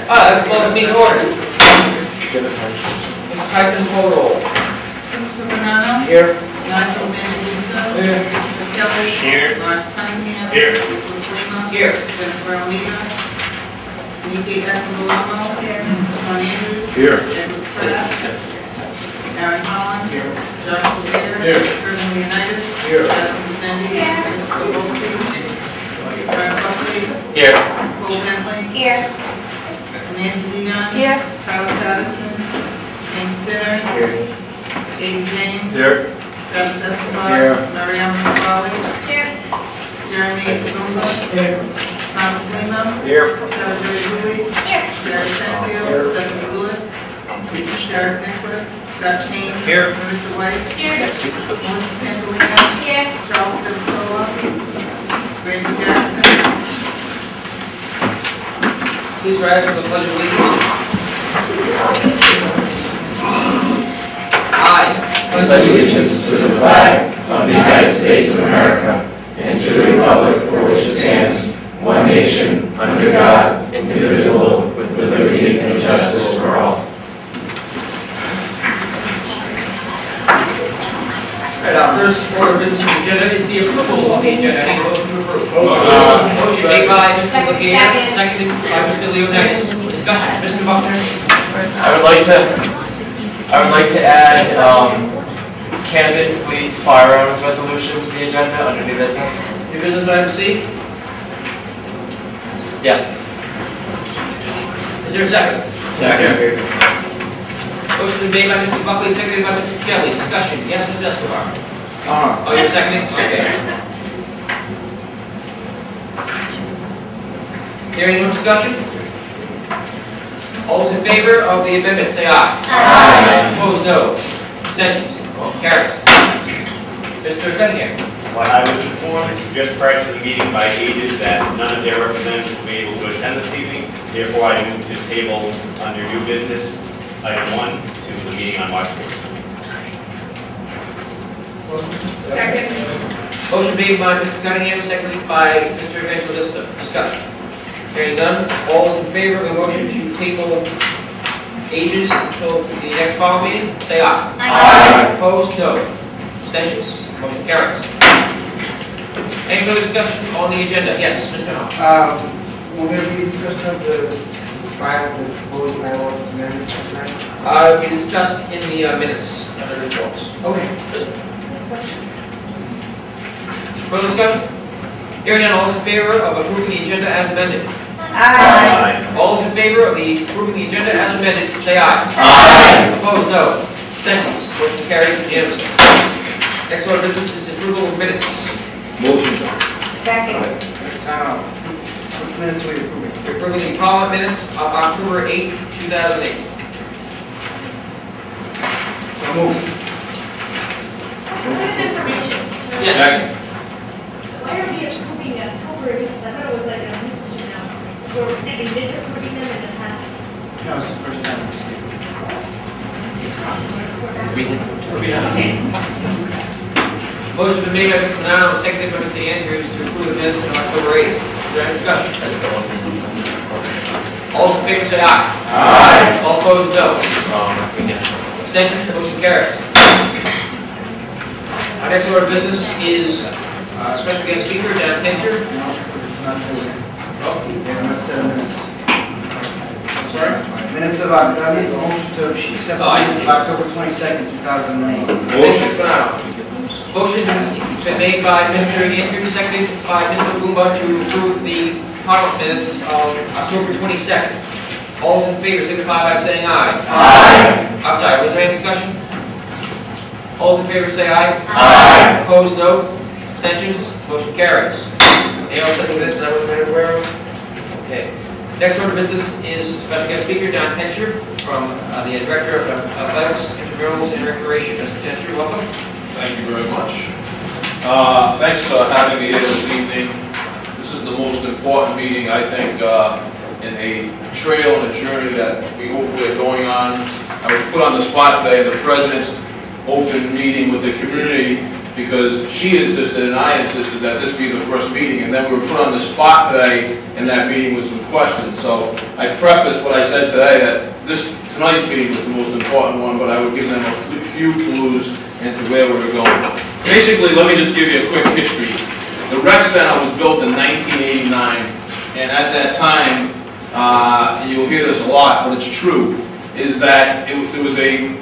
Let's close the meeting order. Mrs. Tyson, call roll. Mr. Banano? Here. Nigel Mandelito? Here. Mr. Kelly? Here. Lawrence Cunningham? Here. Nicholas Lima? Here. Jennifer Almeida? Nikki Escobar? Here. Sean Andrews? Here. Edward Pratt? Aaron Holland? Here. Joshua Bader? Here. Urban Leonidas? Here. Jasmine Sandy? Christopher Wilson? Brian Buckley? Here. Cole Bentley? Here. Amanda Dion? Here. Tyler Patterson? James Spinner? Here. Katie James? Here. Travis Escobar? Here. Mariam McFarley? Here. Jeremy Zumba? Here. Thomas Lima? Here. Sarah Joy Bowie? Here. Jerry Sanfield? Bethany Lewis? Derek Nicholas? Scott Payne? Here. Marissa Weiss? Here. Melissa Pantolino? Here. Charles Pistola? Randy Jackson? Please rise for the pledge of allegiance. I pledge allegiance to the flag of the United States of America and to the republic for which it stands, one nation, under God, indivisible, with liberty and justice for all. Alright, our first order of business on the agenda is the approval of the agenda. I need a motion to approve. Motion made by Mr. Legator, seconded by Mr. Leonidas. Discussion, Mr. Buckner. I would like to add cannabis, police, firearms resolution to the agenda under new business. New business item C. Yes. Is there a second? Second. Motion made by Mr. Buckley, seconded by Mr. Kelly. Discussion, yes, Mr. Escobar. Oh, you're seconding? Okay. Is there any more discussion? All those in favor of the amendment, say aye. Aye. Opposed, no. Abstentions? Motion carries. Mr. Cunningham. I was informed just prior to the meeting by agents that none of their representatives will be able to attend this evening. Therefore, I move to table under new business, item 1, to the meeting on March 4th. Second. Motion made by Mr. Cunningham, seconded by Mr. Evangelista. Discussion. Hearing none. All those in favor of the motion to table agents until the next call meeting, say aye. Aye. Opposed, no. Abstentions? Motion carries. Any further discussion on the agenda? Yes, Mr. Hunt. Will there be discussion of the trial of the proposed marijuana amendments tonight? We discussed in the minutes under the reports. Okay. Further discussion? Hearing none, all those in favor of approving the agenda as amended? Aye. All those in favor of approving the agenda as amended, say aye. Aye. Opposed, no. Abstentions? Motion carries unanimously. Next order of business is approval of minutes. Motion. Second. Which minutes are we approving? We're approving the Parliament minutes of October 8, 2008. So moved. Yes. Second. Why are we approving October? Because I thought it was like a we're misapproving them in the past. No, it's the first time we've seen it. Motion been made by Mr. Manano, seconded by Mr. Andrews to approve the minutes of October 8. Is there any discussion? All those in favor say aye. Aye. All opposed, no. Abstentions? Motion carries. Our next order of business is special guest speaker, Dan Pincher. No, it's not true. Yeah, let's set minutes. Sorry? Minutes of October, I need a motion to accept the minutes of October 22nd, 2008. Mr. Manano. Motion been made by Mr. Andrews, seconded by Mr. Goomba to approve the Parliament minutes of October 22nd. All those in favor signify by saying aye. Aye. I'm sorry, was there any discussion? All those in favor say aye. Aye. Opposed, no. Abstentions? Motion carries. Any else in the minutes that I wasn't aware of? Okay. Next order of business is special guest speaker, Don Pincher, from the Director of Athletics, Intramurals, and Recreation. Mr. Pincher, welcome. Thank you very much. Thanks for having me here this evening. This is the most important meeting, I think, in a trail and a journey that we hopefully are going on. I was put on the spot today, the President's open meeting with the community because she insisted and I insisted that this be the first meeting, and then we were put on the spot today in that meeting with some questions. So I prefaced what I said today, that tonight's meeting was the most important one, but I would give them a few clues into where we were going. Basically, let me just give you a quick history. The Rec Center was built in 1989, and at that time, and you'll hear this a lot, but it's true, is that it was a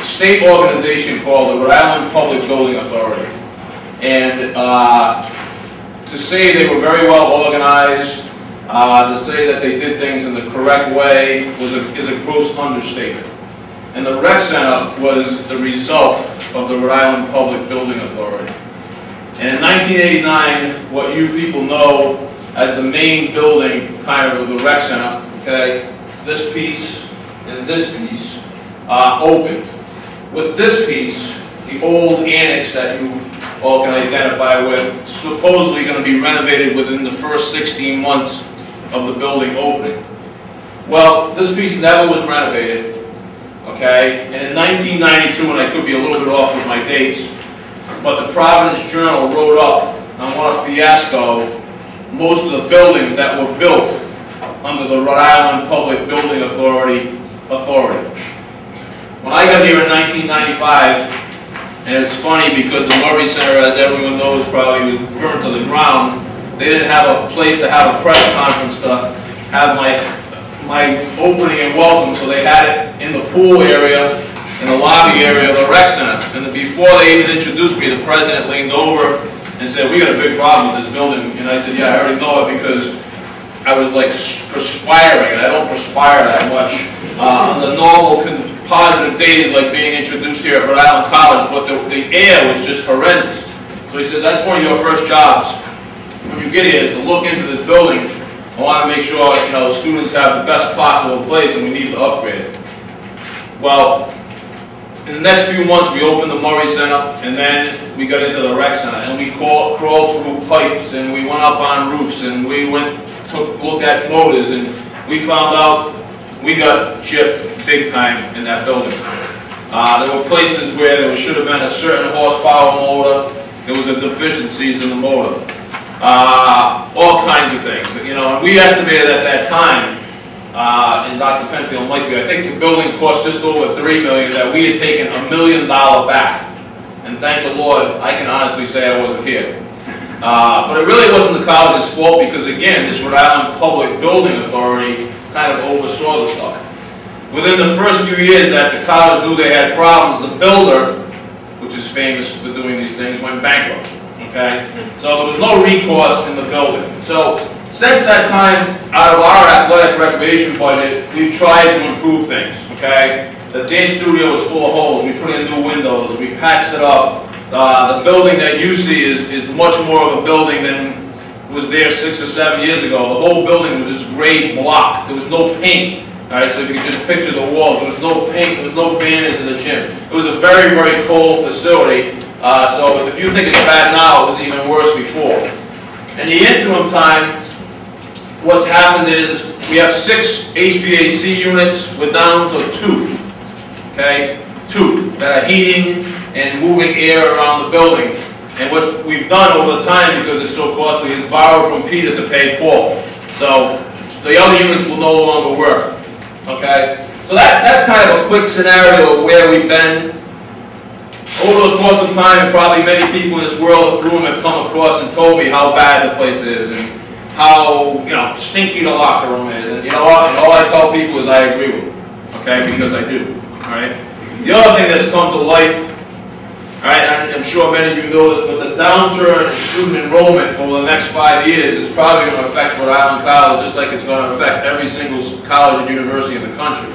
state organization called the Rhode Island Public Building Authority. And to say they were very well organized, to say that they did things in the correct way is a gross understatement. And the Rec Center was the result of the Rhode Island Public Building Authority. And in 1989, what you people know as the main building, kind of the Rec Center, okay, this piece and this piece, opened. With this piece, the old annex that you all can identify with, supposedly going to be renovated within the first 16 months of the building opening. Well, this piece never was renovated, okay, and in 1992, and I could be a little bit off with my dates, but the Providence Journal wrote up on what a fiasco most of the buildings that were built under the Rhode Island Public Building Authority. When I got here in 1995, and it's funny because the Murray Center, as everyone knows, probably was burned to the ground. They didn't have a place to have a press conference to have my opening and welcome, so they had it in the pool area, in the lobby area of the Rec Center. And before they even introduced me, the president leaned over and said, "We got a big problem with this building." And I said, "Yeah, I already know it because I was like perspiring, and I don't perspire that much on the normal positive days like being introduced here at Rhode Island College, but the air was just horrendous." So he said, "That's one of your first jobs when you get here is to look into this building. I want to make sure, you know, students have the best possible place, and we need to upgrade it." Well, in the next few months, we opened the Murray Center, and then we got into the Rec Center, and we crawled through pipes, and we went up on roofs, and we looked at motors, and we found out we got gypped big time in that building. There were places where there should have been a certain horsepower motor. There was a deficiencies in the motor. All kinds of things, you know, and we estimated at that time, and Dr. Penfield might be, I think the building cost just over $3 million, that we had taken $1 million back. And thank the Lord, I can honestly say I wasn't here. But it really wasn't the college's fault because, again, this Rhode Island Public Building Authority kind of oversaw the stuff. Within the first few years that the college knew they had problems, the builder, which is famous for doing these things, went bankrupt. Okay? So there was no recourse in the building. So since that time, out of our athletic recreation budget, we've tried to improve things. Okay? The dance studio is full of holes. We put in new windows. We patched it up. The building that you see is much more of a building than was there 6 or 7 years ago. The whole building was just gray block. There was no paint. All right, so if you could just picture the walls, there was no paint, there was no banners in the gym. It was a very, very cold facility. So if you think it's bad now, it was even worse before. In the interim time, what's happened is we have 6 HVAC units. We're down to 2. Okay, 2 that are heating and moving air around the building. And what we've done over the time, because it's so costly, is borrow from Peter to pay Paul. So the other units will no longer work. Okay, so that's kind of a quick scenario of where we've been. Over the course of time, and probably many people in this room have come across and told me how bad the place is and how, you know, stinky the locker room is. And you know what? And all I tell people is I agree with them. Okay, because I do. All right. The other thing that's come to light, all right, and I'm sure many of you know this, but the downturn in student enrollment over the next 5 years is probably going to affect Rhode Island College just like it's going to affect every single college and university in the country.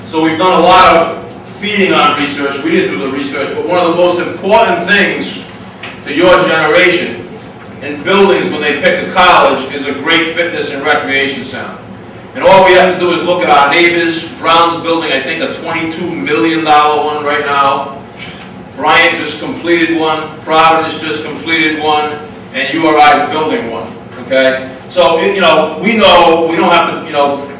So we've done a lot of feeding on research. We didn't do the research, but one of the most important things to your generation in buildings when they pick a college is a great fitness and recreation center. And all we have to do is look at our neighbors. Brown's building, I think, a $22 million one right now. Bryant just completed one. Providence just completed one. And URI is building one. Okay? So, you know, we don't have to, you know,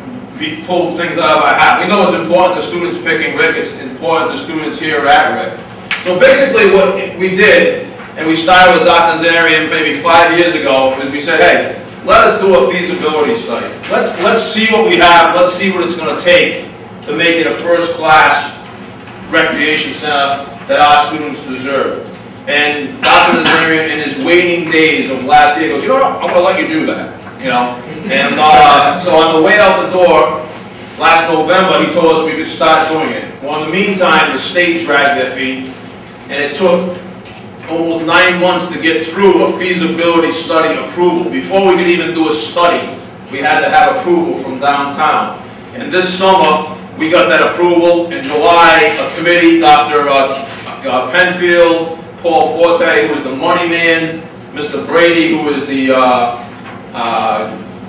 pull things out of our hat. We know it's important to students picking RIC. It's important to students here at RIC. So basically what we did, and we started with Dr. Zarian maybe 5 years ago, is we said, hey, let us do a feasibility study. Let's see what we have, let's see what it's going to take to make it a first-class recreation center that our students deserve. And Dr. Zarian, in his waning days of last year, goes, you know what, I'm going to let you do that, you know. And so on the way out the door, last November, he told us we could start doing it. Well, in the meantime, the state dragged their feet, and it took almost 9 months to get through a feasibility study approval. Before we could even do a study, we had to have approval from downtown. And this summer, we got that approval. In July, a committee, Dr. Penfield, Paul Forte, who is the money man, Mr. Brady, who is the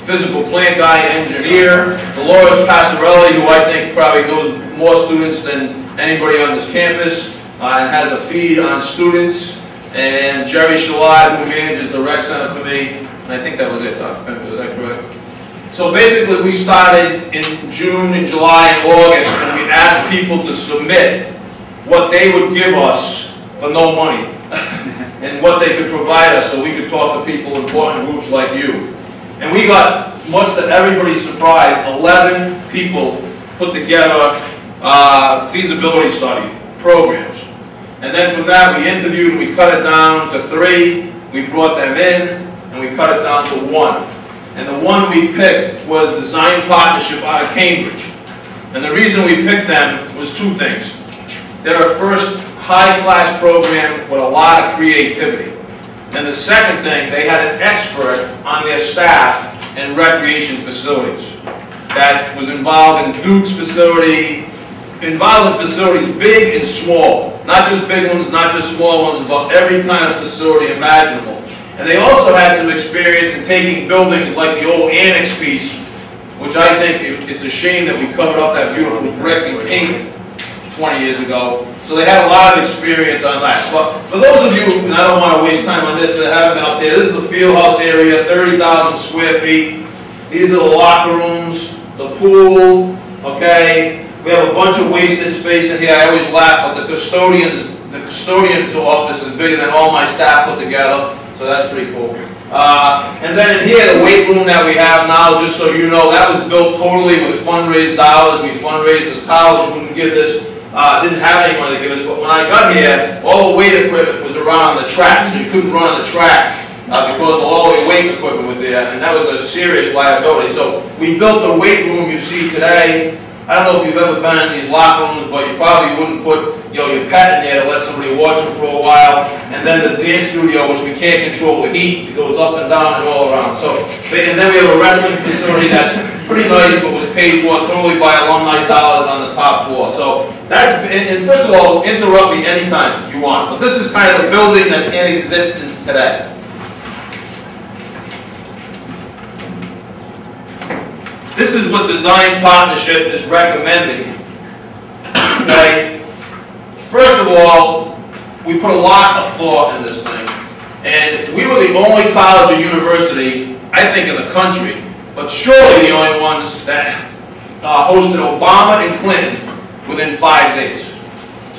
physical plant guy, engineer, Dolores Passarelli, who I think probably knows more students than anybody on this campus, and has a feed on students, and Jerry Shalad, who manages the rec center for me, and I think that was it, Dr. Penfield, is that correct? So basically we started in June, and July, and August, and we asked people to submit what they would give us for no money, and what they could provide us so we could talk to people, important groups like you. And we got, much to everybody's surprise, 11 people put together feasibility study programs. And then from that we interviewed and we cut it down to 3, we brought them in, and we cut it down to 1. And the one we picked was Design Partnership out of Cambridge. And the reason we picked them was 2 things. They're a first high-class program with a lot of creativity. And the second thing, they had an expert on their staff in recreation facilities that was involved in Duke's facility, involved in facilities big and small. Not just big ones, not just small ones, but every kind of facility imaginable. And they also had some experience in taking buildings like the old annex piece, which I think it's a shame that we covered up that beautiful brick and paint 20 years ago. So they had a lot of experience on that. But for those of you, and I don't want to waste time on this, that haven't been out there, this is the field house area, 30,000 square feet. These are the locker rooms, the pool, okay? We have a bunch of wasted space in here. I always laugh, but the custodian's office is bigger than all my staff put together, so that's pretty cool. And then in here, the weight room that we have now, just so you know, that was built totally with fundraised dollars. We fundraised as college, wouldn't give this. Didn't have any money to give us, but when I got here, all the weight equipment was around the track, so you couldn't run on the track because all the weight equipment was there, and that was a serious liability. So we built the weight room you see today. I don't know if you've ever been in these locker rooms, but you probably wouldn't put your pet in there to let somebody watch them for a while. And then the dance studio, which we can't control the heat, it goes up and down and all around. So, and then we have a wrestling facility that's pretty nice, but was paid for totally by alumni dollars on the top floor. So that's, and first of all, interrupt me anytime you want. But this is kind of the building that's in existence today. This is what Design Partnership is recommending. Okay. First of all, we put a lot of thought in this thing. And we were the only college or university, I think, in the country, but surely the only ones that hosted Obama and Clinton within 5 days.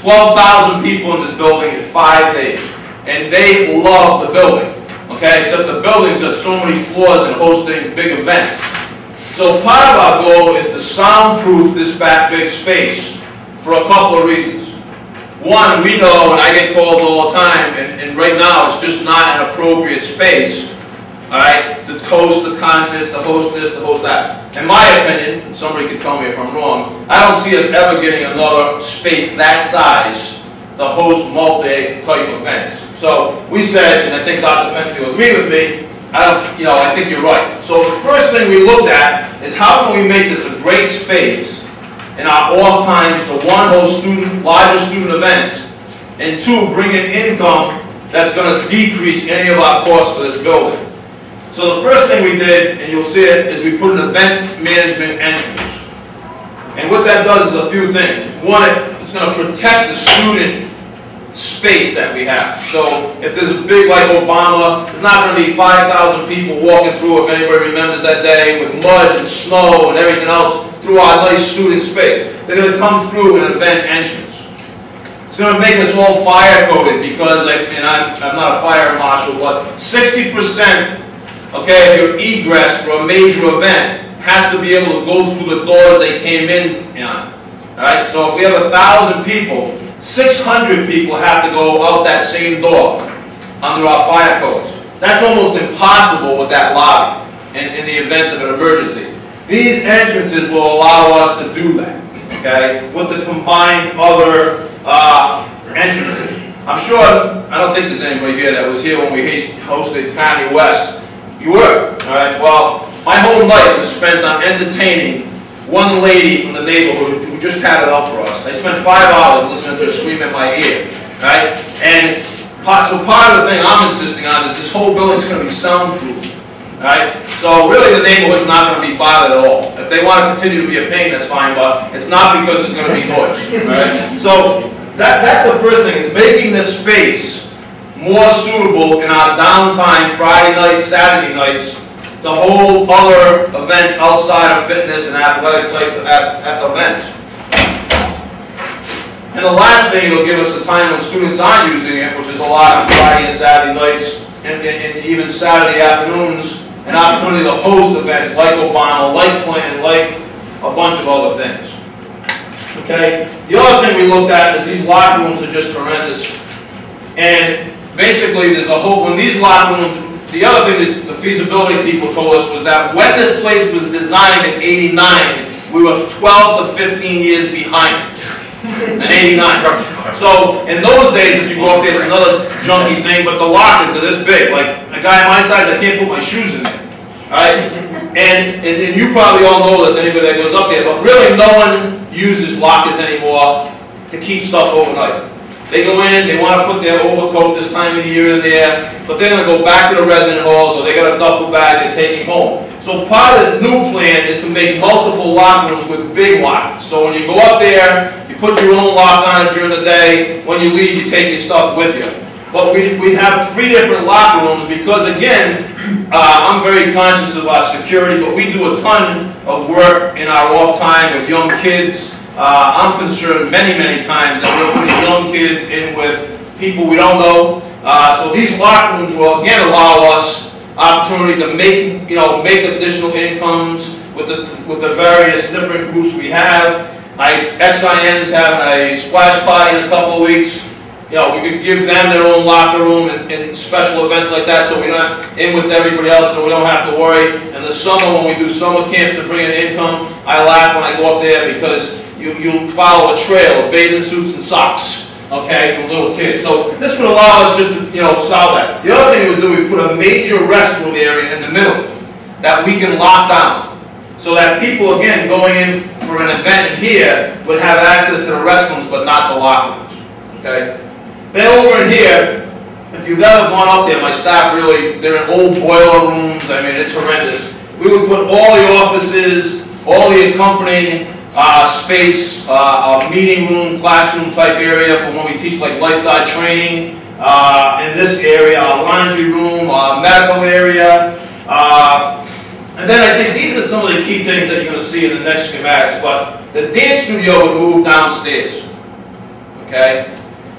12,000 people in this building in 5 days. And they love the building. Okay, except the building's got so many floors and hosting big events. So part of our goal is to soundproof this back big space for a couple of reasons. One, we know, and I get called all the time, and right now it's just not an appropriate space, all right, to host the concerts, to host this, to host that. In my opinion, and somebody could tell me if I'm wrong, I don't see us ever getting another space that size to host multi-type events. So we said, and I think Dr. Penfield agreed with me, I think you're right. So the first thing we looked at is how can we make this a great space in our off times to one, host larger student events, and 2, bring in income that's going to decrease any of our costs for this building. So the first thing we did, and you'll see it, is we put an event management entrance. And what that does is a few things. One, it's going to protect the student space that we have. So if there's a big like Obama, there's not going to be 5,000 people walking through, if anybody remembers that day, with mud and snow and everything else through our nice student space. They're going to come through an event entrance. going to make us all fire coded because, I'm not a fire marshal, but 60%, okay, of your egress for a major event has to be able to go through the doors they came in on. All right, so if we have 1,000 people, 600 people have to go out that same door under our fire codes. That's almost impossible with that lobby in the event of an emergency. These entrances will allow us to do that, okay, with the combined other entrances. I'm sure, I don't think there's anybody here that was here when we hosted County West. You were, all right, well, my whole night was spent on entertaining one lady from the neighborhood who just had it up for us. I spent 5 hours listening to her scream in my ear, right? And so part of the thing I'm insisting on is this whole building's going to be soundproof, right? So really the neighborhood's not going to be bothered at all. If they want to continue to be a pain, that's fine, but it's not because there's going to be noise, right? So that's the first thing, is making this space more suitable in our downtime Friday nights, Saturday nights, to hold other events outside of fitness and athletic type events. And the last thing, it'll give us the time when students aren't using it, which is a lot on Friday and Saturday nights, and even Saturday afternoons, an opportunity to host events like Obama, like Clinton, like a bunch of other things. Okay? The other thing we looked at is these locker rooms are just horrendous. And basically, there's a whole, when these locker rooms, the other thing is the feasibility people told us was that when this place was designed in '89, we were 12 to 15 years behind. In '89. So in those days, if you go up there, it's another junky thing, but the lockers are this big. Like a guy my size, I can't put my shoes in there. Right? And you probably all know this, anybody that goes up there, but really no one uses lockers anymore to keep stuff overnight. They go in, they want to put their overcoat this time of the year in there, but they're going to go back to the resident halls, or they got a duffel bag they're taking home. So part of this new plan is to make multiple locker rooms with big lockers. So when you go up there, you put your own lock on it during the day. When you leave, you take your stuff with you. But we have 3 different locker rooms because, again, I'm very conscious of our security, but we do a ton of work in our off time with young kids. I'm concerned many times that we're putting young kids in with people we don't know. So these locker rooms will again allow us opportunity to make additional incomes with the various different groups we have. XIN's having a splash party in a couple of weeks. We could give them their own locker room in special events like that, so we're not in with everybody else, so we don't have to worry. In the summer, when we do summer camps to bring in income, I laugh when I go up there because you follow a trail of bathing suits and socks, okay, from little kids. So this would allow us just to, solve that. The other thing we would do, we put a major restroom area in the middle that we can lock down, so that people, again, going in for an event here would have access to the restrooms, but not the locker rooms, okay? Then over in here, if you've ever gone up there, my staff really, they're in old boiler rooms, I mean, it's horrendous. We would put all the offices, all the accompanying space, a meeting room, classroom type area for when we teach like lifeguard training, in this area, a laundry room, a medical area, and then I think these are some of the key things that you're going to see in the next schematics, but the dance studio would move downstairs, okay?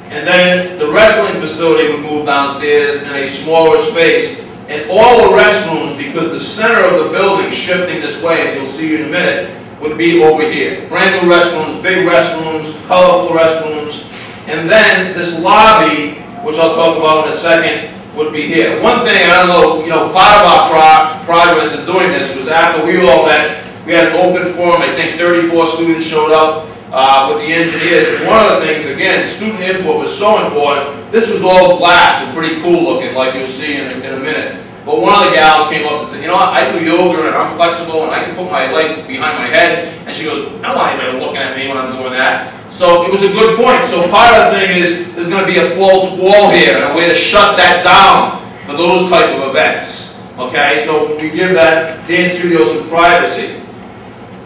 And then the wrestling facility would move downstairs in a smaller space. And all the restrooms, because the center of the building shifting this way, and you'll see in a minute, would be over here. Brand new restrooms, big restrooms, colorful restrooms. And then this lobby, which I'll talk about in a second, would be here. One thing, I don't know, part of our progress in doing this was after we all met, we had an open forum, I think 34 students showed up. With the engineers, and one of the things, again, student input was so important. This was all glass and pretty cool looking, like you'll see in a minute. But one of the gals came up and said, I do yoga and I'm flexible and I can put my leg behind my head. And she goes, I don't want anybody looking at me when I'm doing that. So it was a good point. So part of the thing is, there's going to be a false wall here and a way to shut that down for those type of events. Okay, so we give that dance studio some privacy.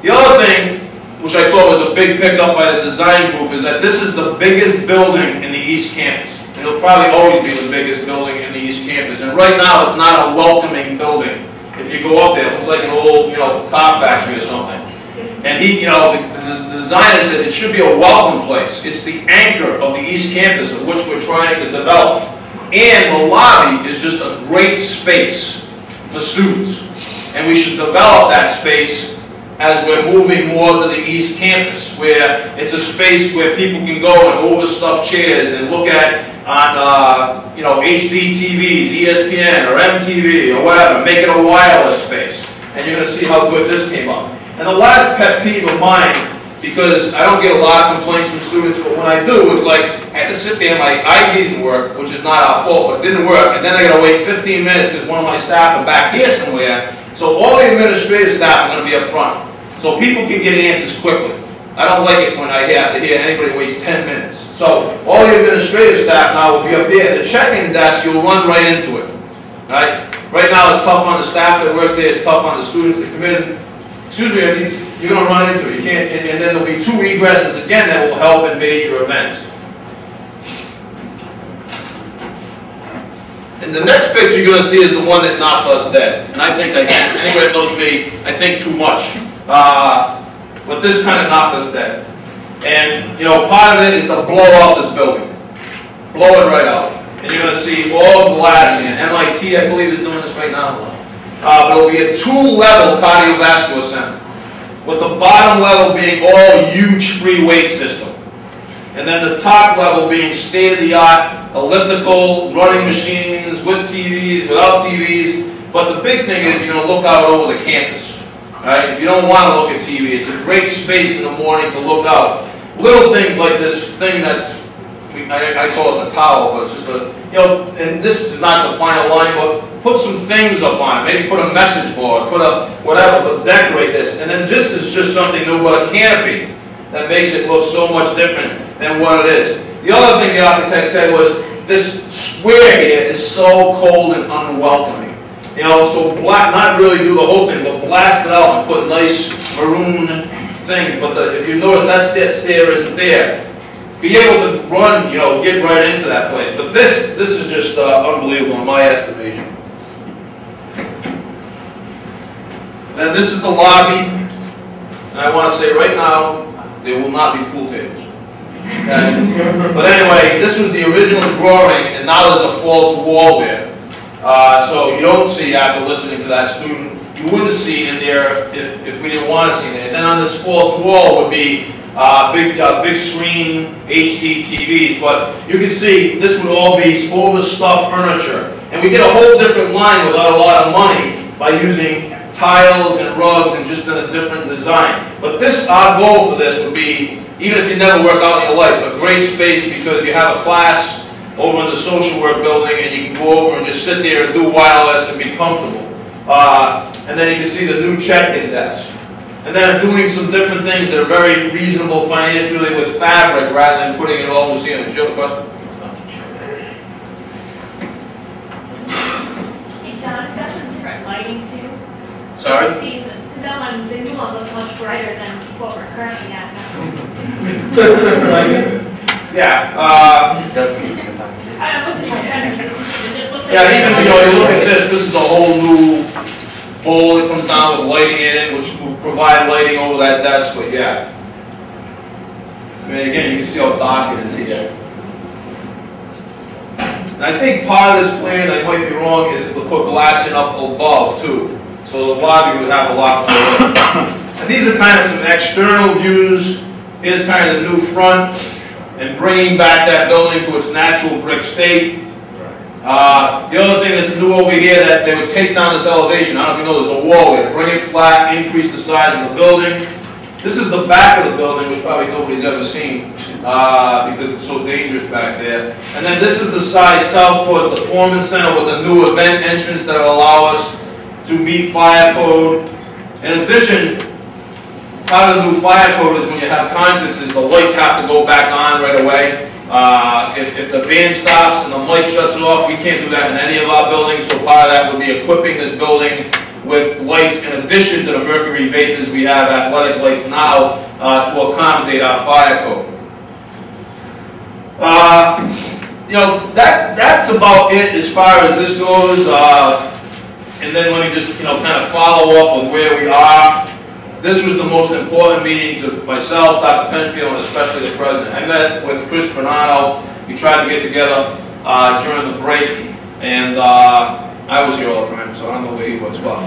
The other thing, which I thought was a big pickup by the design group, is that this is the biggest building in the East Campus. And it'll probably always be the biggest building in the East Campus. And right now, it's not a welcoming building. If you go up there, it looks like an old, car factory or something. And he, you know, the designer said it should be a welcome place. It's the anchor of the East Campus of which we're trying to develop. And the lobby is just a great space for students. And we should develop that space as we're moving more to the East Campus, where it's a space where people can go and overstuff chairs and look at on you know, HD TVs, ESPN or MTV or whatever, make it a wireless space. And you're going to see how good this came up. And the last pet peeve of mine, because I don't get a lot of complaints from students, but when I do, it's like I had to sit there and my ID didn't work, which is not our fault, but it didn't work. And then I got to wait 15 minutes because one of my staff are back here somewhere. So all the administrative staff are going to be up front. So people can get answers quickly. I don't like it when I have to hear anybody waste 10 minutes. So all the administrative staff now will be up there. The check-in desk, you'll run right into it. Right? Right now it's tough on the staff that works there, it's tough on the students that come in. Excuse me, you're going to run into it. You can't, and then there'll be 2 egresses again that will help in major events. And the next picture you're going to see is the one that knocked us dead. And I think anybody that knows me, I think too much. But this kind of knocked us dead. And, you know, part of it is to blow out this building. Blow it right out. And you're going to see all glass in. MIT, I believe, is doing this right now. But it'll be a 2-level cardiovascular center, with the bottom level being all huge free weight system. And then the top level being state-of-the-art elliptical running machines with TVs, without TVs. But the big thing is you're going to look out over the campus. Right? If you don't want to look at TV, it's a great space in the morning to look out. Little things like this thing that's, I call it the tower, but it's just a, you know, and this is not the final line, but put some things up on it. Maybe put a message board, put a whatever, but decorate this. And then this is just something new, but a canopy that makes it look so much different than what it is. The other thing the architect said was, this square here is so cold and unwelcoming. You know, so not really do the whole thing, but blast it out and put nice maroon things. But if you notice, that stair isn't there. Be able to run, you know, get right into that place. But this is just unbelievable in my estimation. And this is the lobby. And I want to say right now, there will not be pool tables. Okay? But anyway, this was the original drawing, and now there's a false wall there. So you don't see, after listening to that student, you wouldn't see in there if we didn't want to see it. And then on this false wall would be big screen HD TVs. But you can see this would all be overstuffed furniture. And we get a whole different line without a lot of money by using tiles and rugs and just in a different design. But this, our goal for this would be, even if you never work out in your life, a great space because you have a class over in the social work building and you can go over and just sit there and do wireless and be comfortable. And then you can see the new check-in desk. And then doing some different things that are very reasonable financially with fabric rather than putting it all in the ceiling. Do you have a question? Hey Don, is that some different lighting too? Sorry? The season, because that one, the new one looks much brighter than what we're currently at now. Yeah. I wasn't even trying to use it, it just looks like. Yeah, even, you know, you look at this is a whole new bowl that comes down with lighting in it, which will provide lighting over that desk, but yeah. I mean, again, you can see how dark it is here. And I think part of this plan, I might be wrong, is to put glassing up above too. So the lobby would have a lot more light. And these are kind of some external views. Here's kind of the new front, and bringing back that building to its natural brick state. The other thing that's new over here, that they would take down this elevation. I don't know if you know, there's a wall here. Bring it flat, increase the size of the building. This is the back of the building, which probably nobody's ever seen because it's so dangerous back there. And then this is the side south towards the Foreman Center with a new event entrance that will allow us to meet fire code. In addition, part of the new fire code is when you have concerts, is the lights have to go back on right away. If the band stops and the light shuts off, we can't do that in any of our buildings, so part of that would be equipping this building with lights in addition to the mercury vapors we have, athletic lights now, to accommodate our fire code. You know, that's about it as far as this goes. And then let me just, you know, kind of follow up with where we are. this was the most important meeting to myself, Dr. Penfield, and especially the president. I met with Chris Bernardo. We tried to get together during the break, and I was here all the time, so I don't know where he was. Well,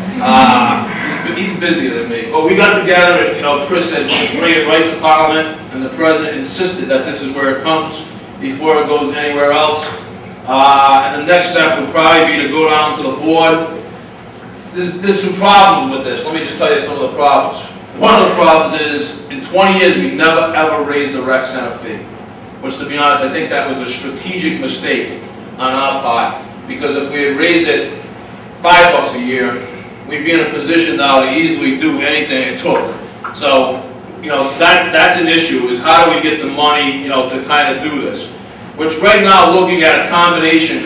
he's busier than me. But we got together, and Chris said, let's bring it right to Parliament, and the president insisted that this is where it comes before it goes anywhere else. And the next step would probably be to go down to the board. There's some problems with this. Let me just tell you some of the problems. One of the problems is, in 20 years, we never ever raised the rec center fee. Which, to be honest, I think that was a strategic mistake on our part. Because if we had raised it $5 a year, we'd be in a position now to easily do anything it took. So, that's an issue, is how do we get the money, to kind of do this. Which right now, looking at a combination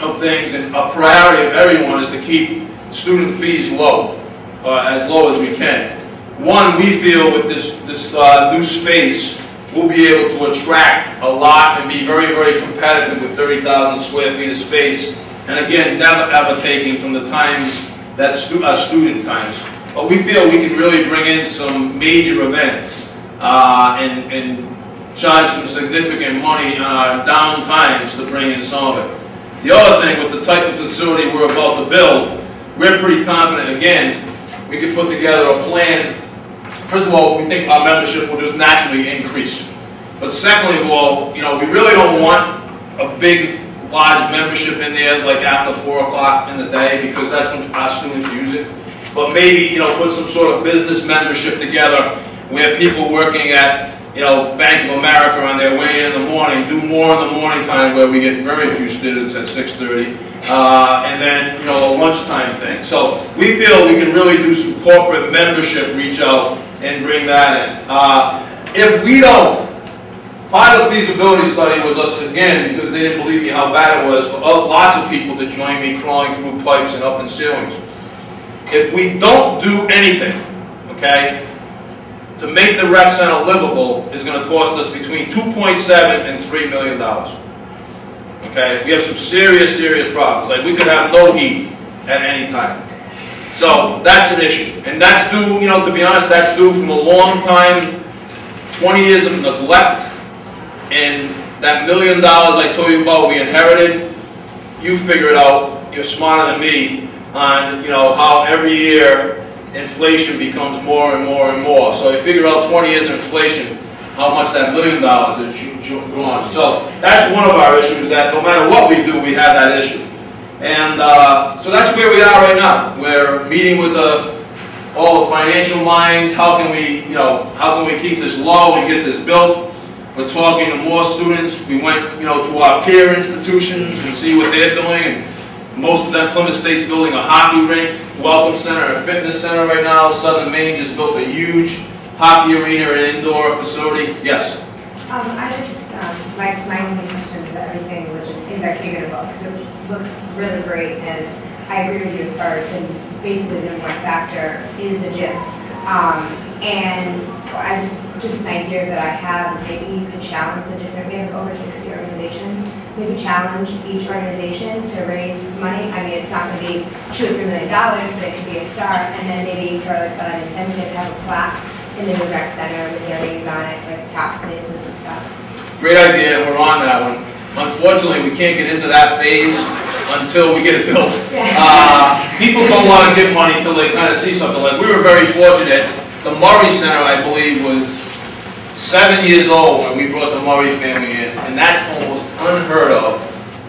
of things, and a priority of everyone is to keep student fees low, as low as we can. One, we feel with this new space, we'll be able to attract a lot and be very, very competitive with 30,000 square feet of space. And again, never ever taking from the times that student times. But we feel we can really bring in some major events and charge some significant money on our down times to bring in some of it. The other thing, with the type of facility we're about to build, we're pretty confident, again, we could put together a plan. First of all, we think our membership will just naturally increase. But secondly of all, we really don't want a big, large membership in there, like after 4 o'clock in the day, because that's when our students use it. But maybe, put some sort of business membership together where people working at, Bank of America on their way in the morning, do more in the morning time where we get very few students at 6:30. And then, a lunchtime thing. So we feel we can really do some corporate membership reach out and bring that in. If we don't, part of the feasibility study was us again, because they didn't believe me how bad it was for lots of people to join me crawling through pipes and up in ceilings. If we don't do anything, okay, to make the rec center livable is going to cost us between $2.7 and $3 million. Okay, we have some serious, serious problems. Like we could have no heat at any time. So that's an issue. And that's due, to be honest, that's due from a long time, 20 years of neglect, and that $1 million I told you about we inherited, you figure it out, you're smarter than me, on how every year inflation becomes more and more and more. So I figure out 20 years of inflation, how much that $1 million is gone. So that's one of our issues, that no matter what we do, we have that issue. And so that's where we are right now. We're meeting with all the financial minds. How can we keep this low and get this built? We're talking to more students. We went, to our peer institutions and see what they're doing. And most of them, Plymouth State's building a hockey rink, welcome center, a fitness center right now. Southern Maine just built a huge hockey arena and indoor facility. Yes? I just, my only question to everything was just, is our figure about, because it looks really great, and I agree with you as far as basically the number one factor is the gym. And I just an idea that I have is maybe you could challenge the different, we have over 60 organizations, maybe challenge each organization to raise money. I mean, it's not going to be $2 or $3 million, but it could be a start, and then maybe for like an incentive to have a plaque in the rec center with their names on it, like top places and stuff. Great idea, and we're on that one. Unfortunately, we can't get into that phase until we get it built. People don't want to give money until they kind of see something. Like, we were very fortunate. The Murray Center, I believe, was 7 years old when we brought the Murray family in, and that's almost unheard of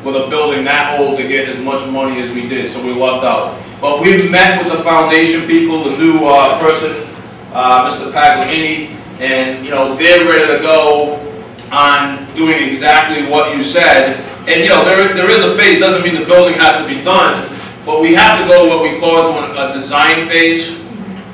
with a building that old to get as much money as we did, so we lucked out. But we've met with the foundation people, the new person, Mr. Pagliini, and they're ready to go on doing exactly what you said. And there is a phase. Doesn't mean the building has to be done, but we have to go to what we call a design phase.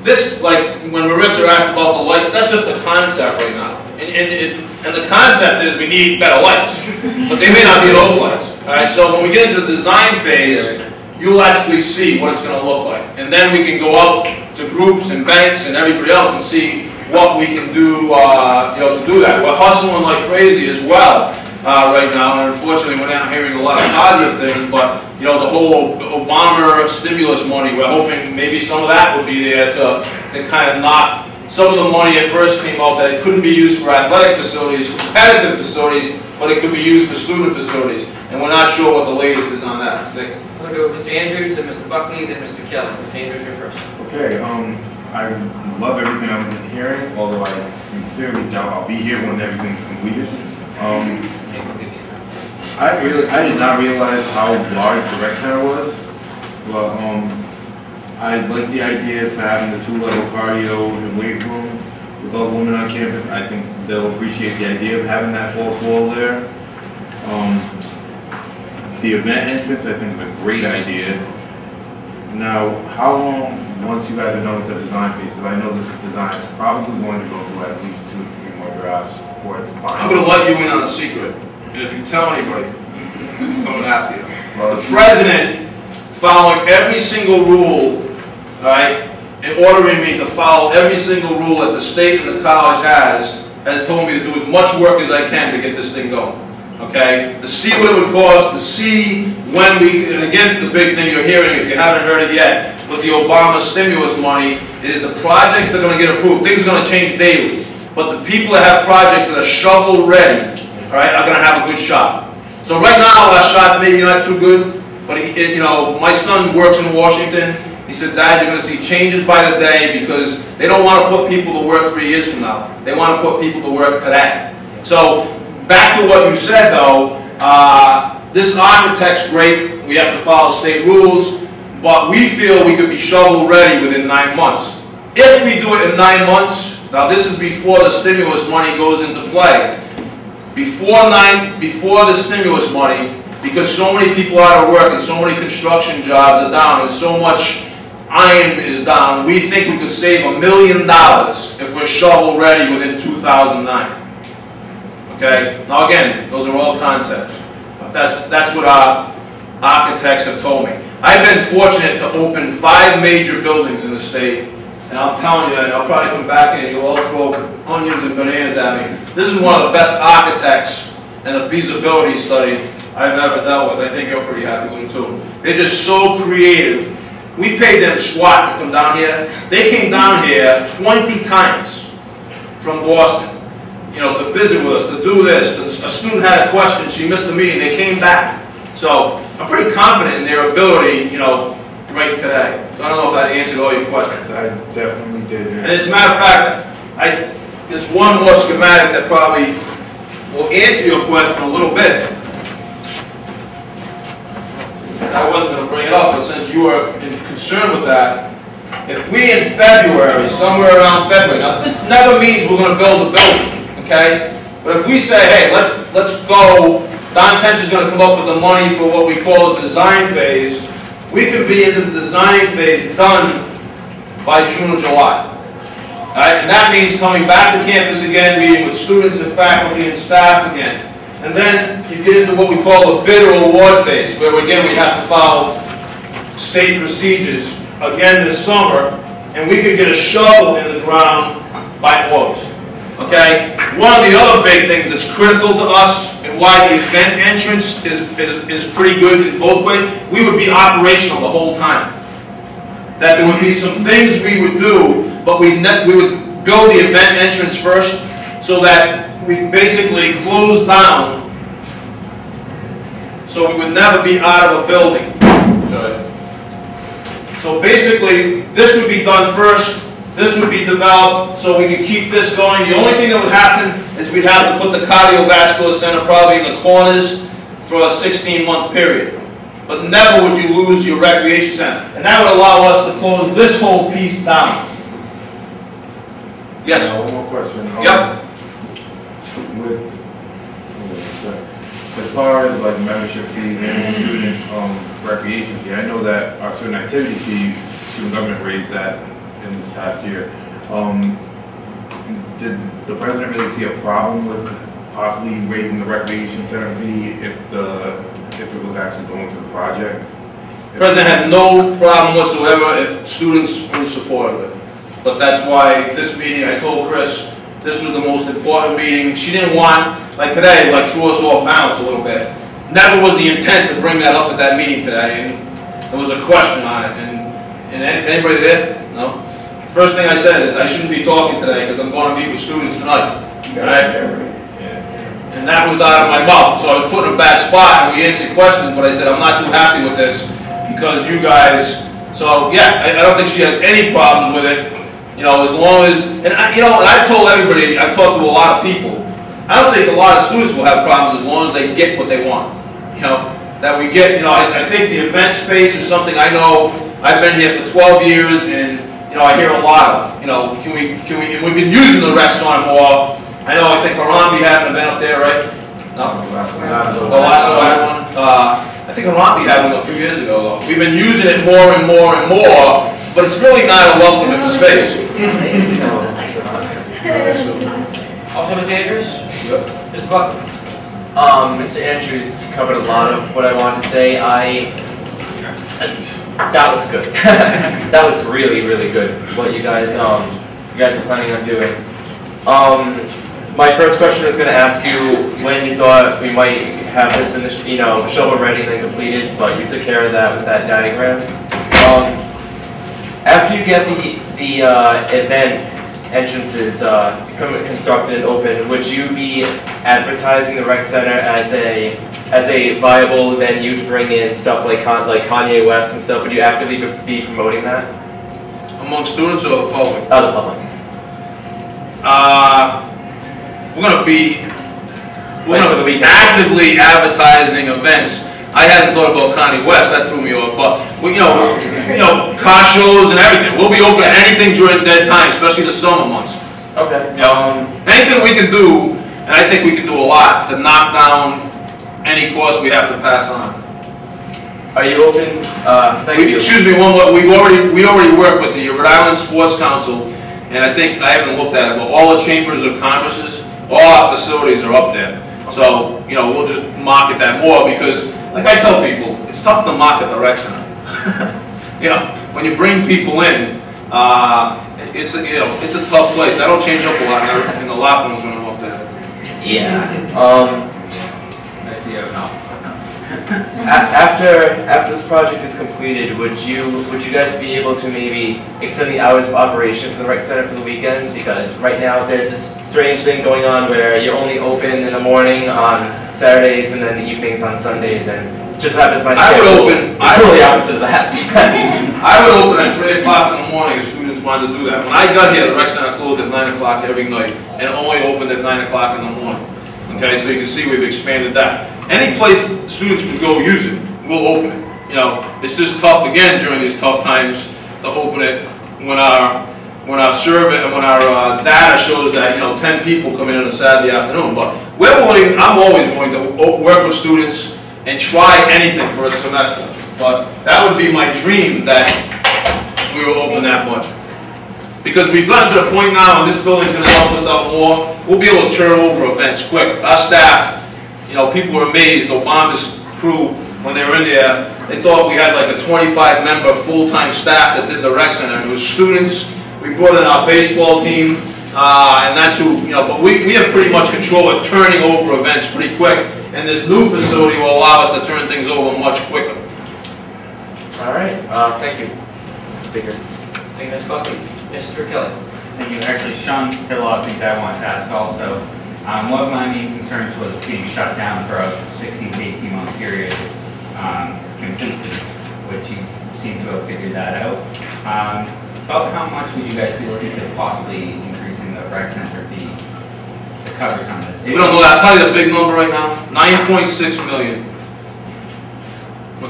This, like when Marissa asked about the lights, that's just a concept right now. And the concept is we need better lights, but they may not be those lights. All right. So when we get into the design phase, you'll actually see what it's going to look like, and then we can go out to groups and banks and everybody else and see what we can do, to do that. We're hustling like crazy as well right now, and unfortunately we're not hearing a lot of positive things, but the whole Obama stimulus money, we're hoping maybe some of that will be there to that kind of knocked some of the money at first came out that it couldn't be used for athletic facilities, competitive facilities, but it could be used for student facilities. And we're not sure what the latest is on that. Nick? We'll go with Mr. Andrews, then Mr. Buckley, then Mr. Kelly. Mr. Andrews, you're first. Okay, I love everything I'm hearing, although I sincerely doubt I'll be here when everything's completed. I did not realize how large the rec center was, but I like the idea of having the 2-level cardio and weight room with all the women on campus. I think they'll appreciate the idea of having that fourth wall there. The event entrance, I think, is a great idea. Now, how long, once you guys are done with the design phase, because I know this design is probably going to go through at least 2 to 3 more drafts before it's final. I'm going to let you in on a secret. And if you tell anybody, I'm coming after you. Well, the president, following every single rule, right, and ordering me to follow every single rule that the state and the college has told me to do as much work as I can to get this thing going. Okay? To see what it would cost, to see when we, and again, the big thing you're hearing, if you haven't heard it yet, with the Obama stimulus money, is the projects that are going to get approved. Things are going to change daily. But the people that have projects that are shovel ready, all right, are going to have a good shot. So right now, our shot's maybe not too good, but you know, my son works in Washington. He said, Dad, you're going to see changes by the day because they don't want to put people to work 3 years from now. They want to put people to work today. So back to what you said, though, this architect's great. We have to follow state rules, but we feel we could be shovel ready within 9 months. If we do it in 9 months, now this is before the stimulus money goes into play. Before the stimulus money, because so many people are out of work and so many construction jobs are down and so much iron is down, we think we could save $1 million if we're shovel ready within 2009. Okay? Now again, those are all concepts. But that's what our architects have told me. I've been fortunate to open 5 major buildings in the state. And I'm telling you, and I'll probably come back and you'll all throw onions and bananas at me. This is one of the best architects and the feasibility study I've ever dealt with. I think you're pretty happy with them too. They're just so creative. We paid them squat to come down here. They came down here 20 times from Boston, you know, to visit with us, to do this. A student had a question, she missed the meeting, they came back. So I'm pretty confident in their ability, you know, right today. So I don't know if that answered all your questions. I definitely did. And as a matter of fact, there's one more schematic that probably will answer your question a little bit. I wasn't going to bring it up, but since you are concerned with that, if we in February, somewhere around February, now this never means we're going to build a building, okay? But if we say, hey, let's go, Don Tench is going to come up with the money for what we call a design phase, we could be into the design phase done by June or July. All right? And that means coming back to campus again, meeting with students and faculty and staff again. And then you get into what we call the bid or award phase, where again we have to follow state procedures again this summer, and we could get a shovel in the ground by August. Okay? One of the other big things that's critical to us and why the event entrance is pretty good in both ways, we would be operational the whole time. That there would be some things we would do, but we would build the event entrance first so that we basically close down so we would never be out of a building. So basically, this would be done first. This would be developed so we could keep this going. The only thing that would happen is we'd have to put the cardiovascular center probably in the corners for a 16-month period. But never would you lose your recreation center. And that would allow us to close this whole piece down. Yes? One more question. Yep. As far as like membership fees and student recreation fee, I know that our student activity fee, student government raised that in this past year. Did the president really see a problem with possibly raising the recreation center fee if it was actually going to the project? The president had no problem whatsoever if students were supportive of it. But that's why this meeting, I told Chris, this was the most important meeting. She didn't want, like today, like threw us off balance a little bit. Never was the intent to bring that up at that meeting today, and there was a question on it. And anybody there? No? first thing I said is I shouldn't be talking today because I'm going to meet with students tonight. Right? And that was out of my mouth, so I was put in a bad spot, and we answered questions, but I said, I'm not too happy with this, because you guys, so, yeah, I don't think she has any problems with it, you know, as long as, and I've told everybody, I've talked to a lot of people, I don't think a lot of students will have problems as long as they get what they want, you know, that we get, you know, I think the event space is something I know, I've been here for 12 years, and, you know, I hear a lot of, you know, can we, and we've been using the rec center more. I know, I think Harambe had an event up there, right? No? The last one had one. I think Harambe had one a few years ago, though. We've been using it more and more and more, but it's really not a welcoming space. Also, Mr. Andrews? Mr. Buck? Mr. Andrews covered a lot of what I wanted to say. That looks good. That looks really, really good. What you guys are planning on doing. My first question was going to ask you when you thought we might have this, shovel ready and then completed, but you took care of that with that diagram. After you get the event entrances constructed and open, would you be advertising the rec center as a viable venue to bring in stuff like Kanye West and stuff? Would you actively be promoting that? Among students or the public? The public. We're going to be actively advertising events. I hadn't thought about Kanye West, that threw me off, but you know, car shows and everything. We'll be open to anything during dead time, especially the summer months. Okay. Anything we can do, and I think we can do a lot to knock down any cost we have to pass on. Are you open? Excuse me, one more. We already work with the Rhode Island Sports Council, and I think I haven't looked at it, but all the chambers of commerces, all our facilities are up there. So, you know, we'll just market that more because, like I tell people, it's tough to market the rec center. You know, when you bring people in, it's a tough place. I don't change up a lot in the locker rooms when I'm up there. Yeah. After this project is completed, would you guys be able to maybe extend the hours of operation for the rec center for the weekends? Because right now there's this strange thing going on where you're only open in the morning on Saturdays and then the evenings on Sundays, and it just happens my schedule. It's totally opposite of that. I would open at 3 o'clock in the morning if students wanted to do that. When I got here, the rec center closed at 9 o'clock every night and only opened at 9 o'clock in the morning. Okay, so you can see we've expanded that. Any place students would go use it, we'll open it. You know, it's just tough again during these tough times to open it when our survey and when our data shows that 10 people come in on a Saturday afternoon. But I'm always willing to work with students and try anything for a semester. But that would be my dream that we will open that much. Because we've gotten to the point now, and this building is going to help us out more, we'll be able to turn over events quick. Our staff, people were amazed. Obama's crew, when they were in there, they thought we had like a 25-member full-time staff that did the rec center. It was students. We brought in our baseball team, and that's who, but we have pretty much control of turning over events pretty quick. And this new facility will allow us to turn things over much quicker. All right. Thank you, Mr. Speaker. Thank you, Ms. Buckley. Mr. Kelly. Thank you. Actually, Sean hit a lot of things I wanted to ask also. One of my main concerns was being shut down for a 16 to 18 month period completely, which you seem to have figured that out. About how much would you guys be looking at possibly increasing the rec center fee, the coverage on this? We don't know that. I'll tell you the big number right now, 9.6 million.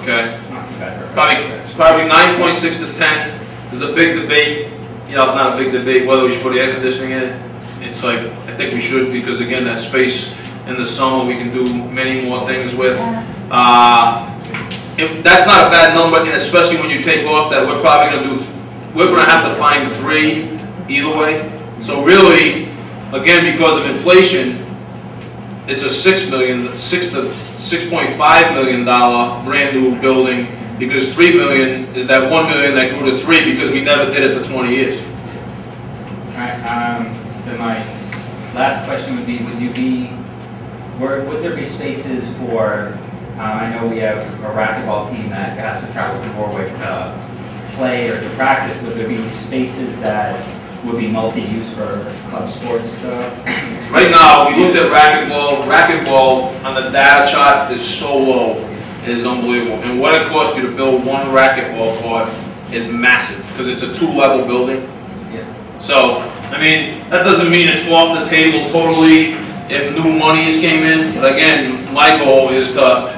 Okay. Not too bad. Probably 9.6 to 10. There's a big debate, not a big debate, whether we should put air conditioning in it. It's like, I think we should, because again, that space in the summer we can do many more things with. That's not a bad number, and especially when you take off that, we're going to have to find 3 either way. So really, again, because of inflation, it's a $6 to $6.5 million brand new building, because $3 million is that $1 million that grew to 3 because we never did it for 20 years. All right. Then my last question would be: would there be spaces for? I know we have a racquetball team that has to travel to Warwick to play or to practice, would there be spaces that would be multi-use for club sports? Right now, we looked at racquetball on the data charts is so low, it is unbelievable. And what it costs you to build one racquetball court is massive, because it's a 2-level building. Yeah. So, I mean, that doesn't mean it's off the table totally if new monies came in, but again, my goal is to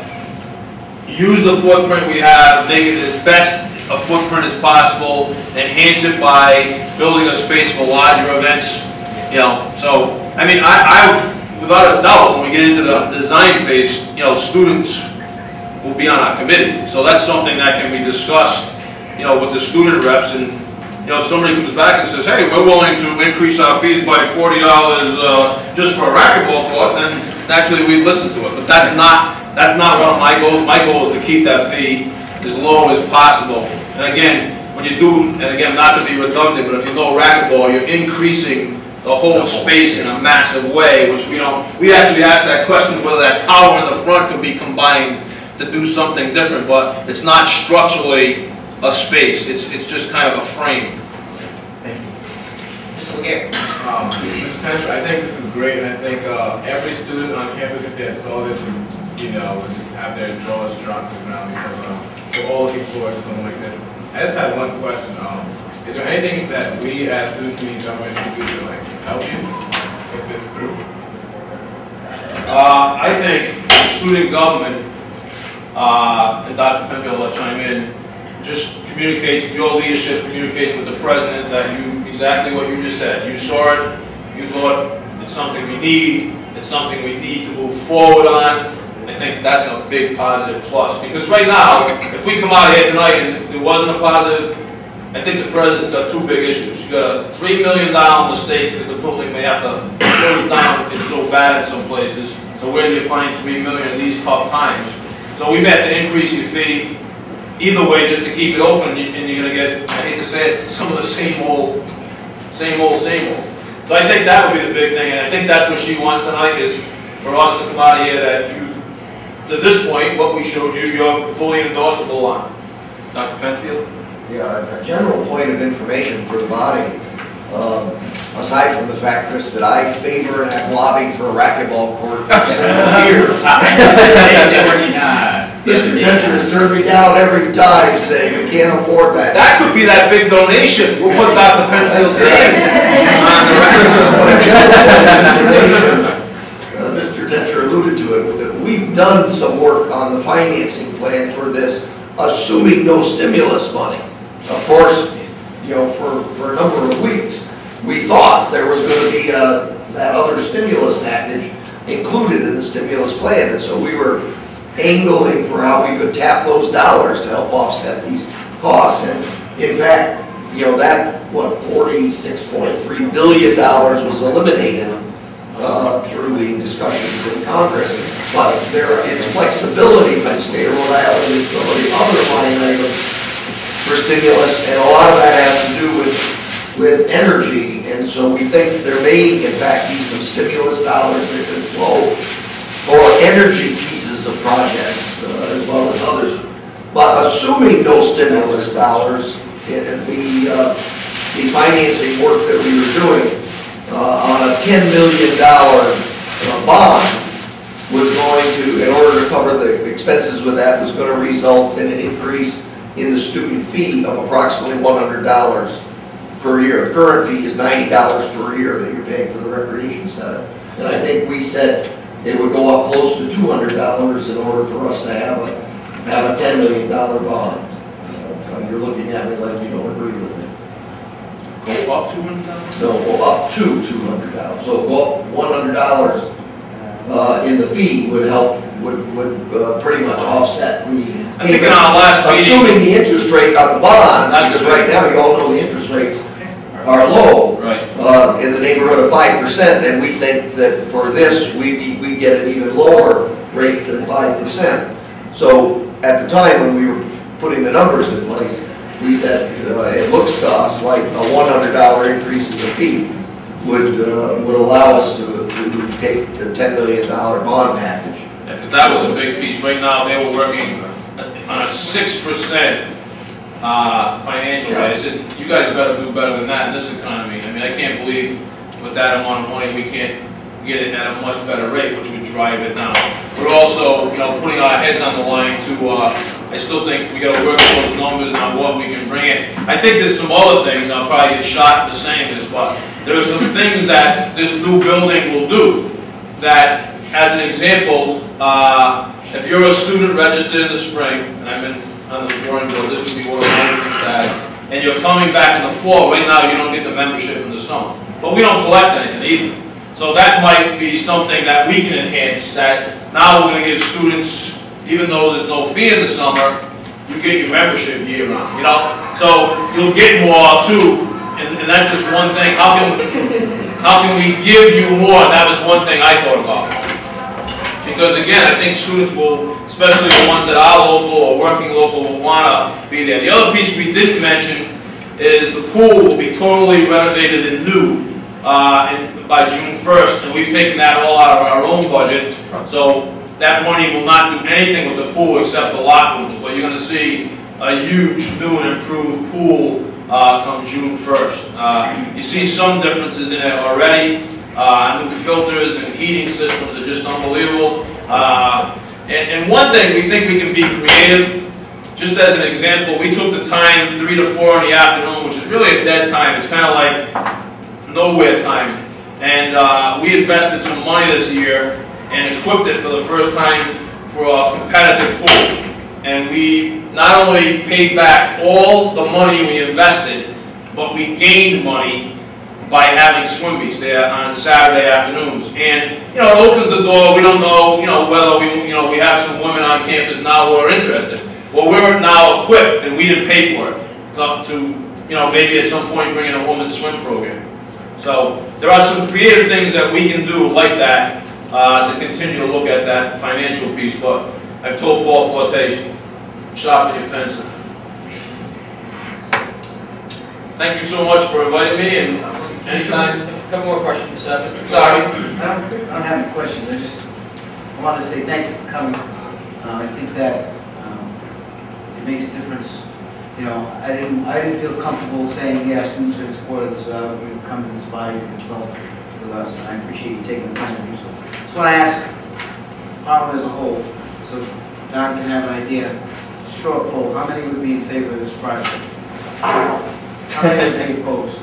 use the footprint we have, make it as best a footprint as possible, enhance it by building a space for larger events, you know. So, I mean, I without a doubt, when we get into the design phase, you know, students will be on our committee. So that's something that can be discussed, you know, with the student reps. And, you know, if somebody comes back and says, hey, we're willing to increase our fees by $40 just for a racquetball court, then naturally we'd listen to it. But that's not one of my goals. My goal is to keep that fee as low as possible. And again, when you do, and again, not to be redundant, but if you know racquetball, you're increasing the whole space in a massive way, which we actually asked that question whether that tower in the front could be combined to do something different, but it's not structurally a space. It's just kind of a frame. Thank you. Mr. McGarry. Potential, I think this is great, and I think every student on campus, if they saw this, would, you know, would just have their jaws dropped to the ground, because we're all looking forward to something like this. I just had one question. Is there anything that we as student community government can do to like help you get this through? I think student government, and Dr. Penfield will chime in, just communicates, your leadership communicates with the president that exactly what you just said. You saw it, you thought it's something we need, it's something we need to move forward on. I think that's a big positive plus. Because right now, if we come out here tonight and there wasn't a positive, I think the president's got 2 big issues. You got a $3 million mistake because the building may have to close down. It's so bad in some places. So where do you find $3 million in these tough times? So we had to increase your fee either way just to keep it open, and you're going to get, I hate to say it, some of the same old. So I think that would be the big thing, and I think that's what she wants tonight, is for us to come out of here that you, to this point, what we showed you, you're fully endorsable on. Dr. Penfield? Yeah, a general point of information for the body, aside from the fact, Chris, that I favor and have lobbied for a racquetball court for several years. Mr. Kenter has turned me down every time, saying we can't afford that. That could be that big donation. We'll put Dr. Penfield's name on the record. Mr. Kenter alluded to it, that we've done some work on the financing plan for this, assuming no stimulus money. Of course, you know, for a number of weeks, we thought there was going to be that other stimulus package included in the stimulus plan, and so we were angling for how we could tap those dollars to help offset these costs. And in fact, you know, that, what, $46.3 billion was eliminated through the discussions in Congress. But there is flexibility for the state of Rhode Island and some of the other line items for stimulus, and a lot of that has to do with energy. And so we think there may, in fact, be some stimulus dollars that could flow for energy pieces of projects, as well as others. But assuming no stimulus dollars, the financing work that we were doing on a $10 million bond was going to, in order to cover the expenses with that, was going to result in an increase in the student fee of approximately $100 per year. The current fee is $90 per year that you're paying for the recreation center. And I think we said it would go up close to $200 in order for us to have a $10 million bond. You're looking at me like you don't agree with me. Go up $200? No, go up to $200. So go up $100 in the fee would help, would pretty much offset the I think in our last meeting, assuming the interest rate on the bonds, because right now you all know the interest rates are low, right, in the neighborhood of 5%, and we think that for this we get an even lower rate than 5%. So at the time when we were putting the numbers in place, we said it looks to us like a $100 increase in the fee would allow us to take the $10 million bond package. because that was a big piece. Right now they were working on a 6% financially. I said, you guys better do better than that in this economy. I mean, I can't believe with that amount of money, we can't get it at a much better rate, which would drive it down. We're also, putting our heads on the line to, I still think we gotta work with those numbers on what we can bring in. I think there's some other things, I'll probably get shot for saying this, but there are some things that this new building will do that, as an example, if you're a student registered in the spring, and I've been on the drawing board, this would be one of the things that, and you're coming back in the fall, right now you don't get the membership in the summer. But we don't collect anything either. So that might be something that we can enhance, that now we're going to give students, even though there's no fee in the summer, you get your membership year round, So you'll get more too, and that's just one thing. How can we give you more? That was one thing I thought about. Because again, I think students will, especially the ones that are local or working local, will want to be there. The other piece we didn't mention is the pool will be totally renovated and new by June 1st, and we've taken that all out of our own budget. So that money will not do anything with the pool except the locker rooms, but you're going to see a huge new and improved pool come June 1st. You see some differences in it already. New filters and heating systems are just unbelievable. And one thing, we think we can be creative. Just as an example, we took the time 3 to 4 in the afternoon, which is really a dead time. It's kind of like nowhere time. And we invested some money this year and equipped it for the first time for a competitive pool. And we not only paid back all the money we invested, but we gained money by having swim meets there on Saturday afternoons. And, it opens the door. We don't know, whether we have some women on campus now who are interested. Well, we're now equipped, and we didn't pay for it, to, maybe at some point bring in a women's swim program. So there are some creative things that we can do like that to continue to look at that financial piece. But I've told Paul Forte, sharpen your pencil. Thank you so much for inviting me, and anytime. A couple more questions, Mr. Sorry. I don't have any questions. I wanted to say thank you for coming. I think that it makes a difference. I didn't feel comfortable saying, yeah, students are in support of this. We've come to this body to consult with us, and I appreciate you taking the time to do so. Just want to ask Harlem as a whole, so Don can have an idea. Straw poll, how many would be in favor of this project? How many would be opposed?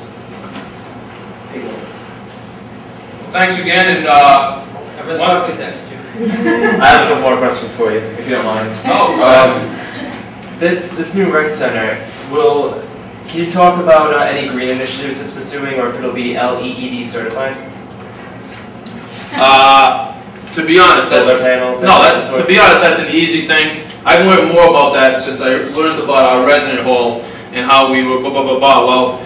Thanks again, and next. I have a couple more questions for you, if you don't mind. This new rec center, can you talk about any green initiatives it's pursuing, or if it'll be LEED certified? To be honest, solar panels. To be honest, that's an easy thing. I've learned more about that since I learned about our resident hall and how we were blah blah blah blah. Well,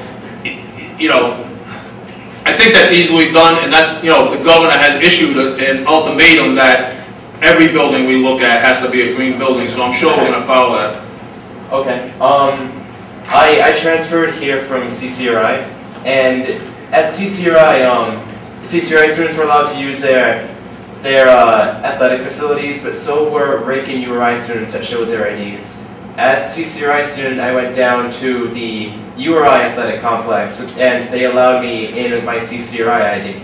I think that's easily done, and that's the governor has issued an ultimatum that every building we look at has to be a green building. So I'm sure we're going to follow that. Okay. I transferred here from CCRI, and at CCRI, CCRI students were allowed to use their athletic facilities, but so were RIC and URI students that showed their IDs. As a CCRI student, I went down to the URI athletic complex, and they allowed me in with my CCRI ID.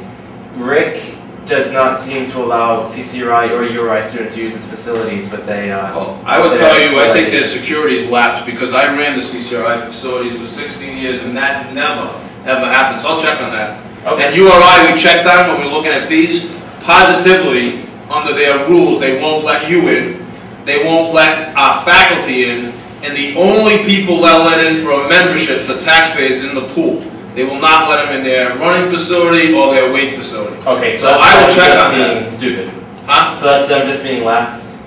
RIC does not seem to allow CCRI or URI students to use its facilities, but they... well, I would tell you, I think their security's lapsed, because I ran the CCRI facilities for 16 years, and that never, ever happened. So I'll check on that. Okay. And URI, we checked on when we were looking at fees. Positively, under their rules, they won't let you in. They won't let our faculty in, and the only people that'll let in for a membership, the taxpayers, in the pool. They will not let them in their running facility or their weight facility. Okay, so that's I will check just on being that. Stupid. Huh? So that's them just being lax.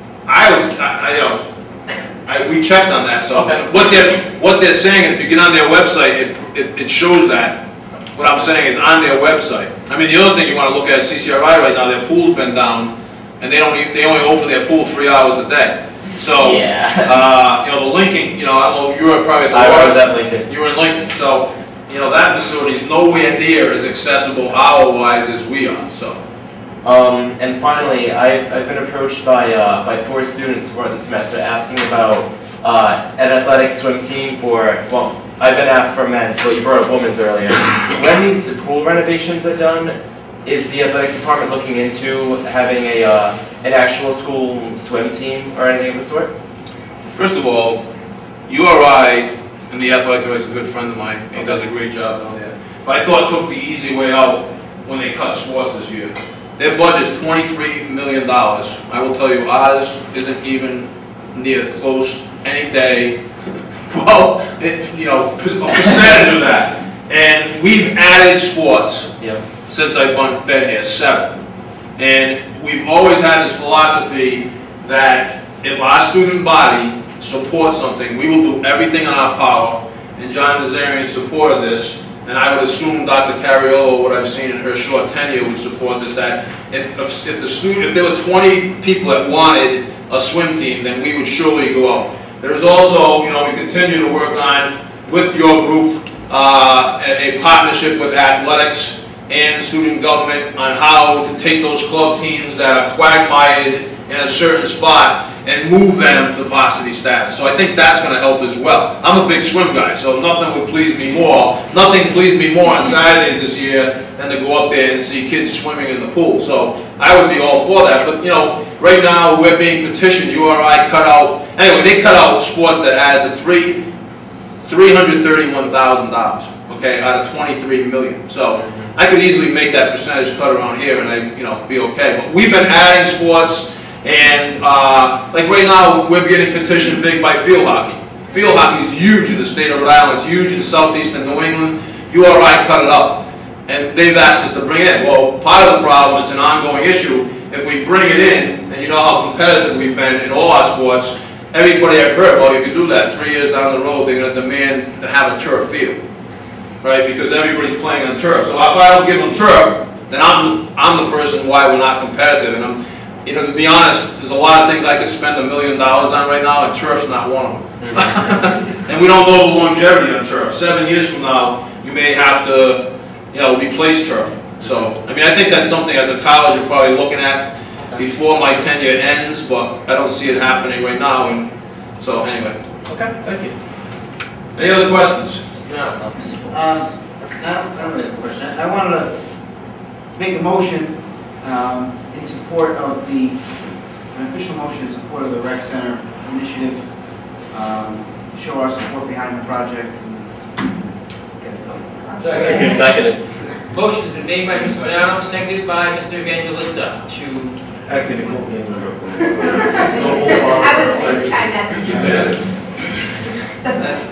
We checked on that. So okay. What they're saying, and if you get on their website, it shows that. What I'm saying is on their website. I mean, the other thing you want to look at CCRI right now, their pool's been down, and they only open their pool 3 hours a day. So yeah. The Lincoln, I don't know, you were probably at the I was at Lincoln. You were in Lincoln, so that facility is nowhere near as accessible hour-wise as we are. So. And finally, I've been approached by 4 students for the semester asking about an athletic swim team for, well, I've been asked for men's, but you brought up women's earlier. When these pool renovations are done, is the athletics department looking into having an actual school swim team or anything of the sort? First of all, URI and the athletic director is a good friend of mine, and he does a great job down there. But I thought took the easy way out when they cut sports this year. Their budget's $23 million. I will tell you, ours isn't even near close any day. Well, a percentage of that. And we've added sports since I've been here, 7. And we've always had this philosophy that if our student body supports something, we will do everything in our power. And John Nazarian supported this. And I would assume Dr. Cariolo, what I've seen in her short tenure, would support this, that if there were 20 people that wanted a swim team, then we would surely go out. There's also, we continue to work on, with your group, a partnership with athletics and student government on how to take those club teams that are quagmired in a certain spot and move them to varsity status. So I think that's going to help as well. I'm a big swim guy, so nothing would please me more. Nothing pleased me more on Saturdays this year than to go up there and see kids swimming in the pool. So I would be all for that. But right now we're being petitioned. URI cut out. Anyway, they cut out sports that added to $331,000. Okay, out of $23 million. So I could easily make that percentage cut around here, and I'd be okay. But we've been adding sports. And like right now, we're getting petitioned big by field hockey. Field hockey is huge in the state of Rhode Island. It's huge in southeastern New England. URI cut it up, and they've asked us to bring it in. Well, part of the problem, it's an ongoing issue. If we bring it in, and you know how competitive we've been in all our sports, everybody I've heard, well, you can do that. 3 years down the road, they're going to demand to have a turf field, right? Because everybody's playing on turf. So if I don't give them turf, then I'm the person why we're not competitive, and to be honest, there's a lot of things I could spend $1 million on right now, and turf's not one of them. And we don't know the longevity on turf. 7 years from now, you may have to, replace turf. So, I think that's something as a college you're probably looking at before my tenure ends, but I don't see it happening right now. And so, anyway. Okay, thank you. Any other questions? No. I don't have a question. I wanted to make a motion in support of an official motion in support of the Rec Center initiative, show our support behind the project. Seconded. Motion has been made by Mr. Bonanno, seconded by Mr. Evangelista to... Actually, I was trying not to.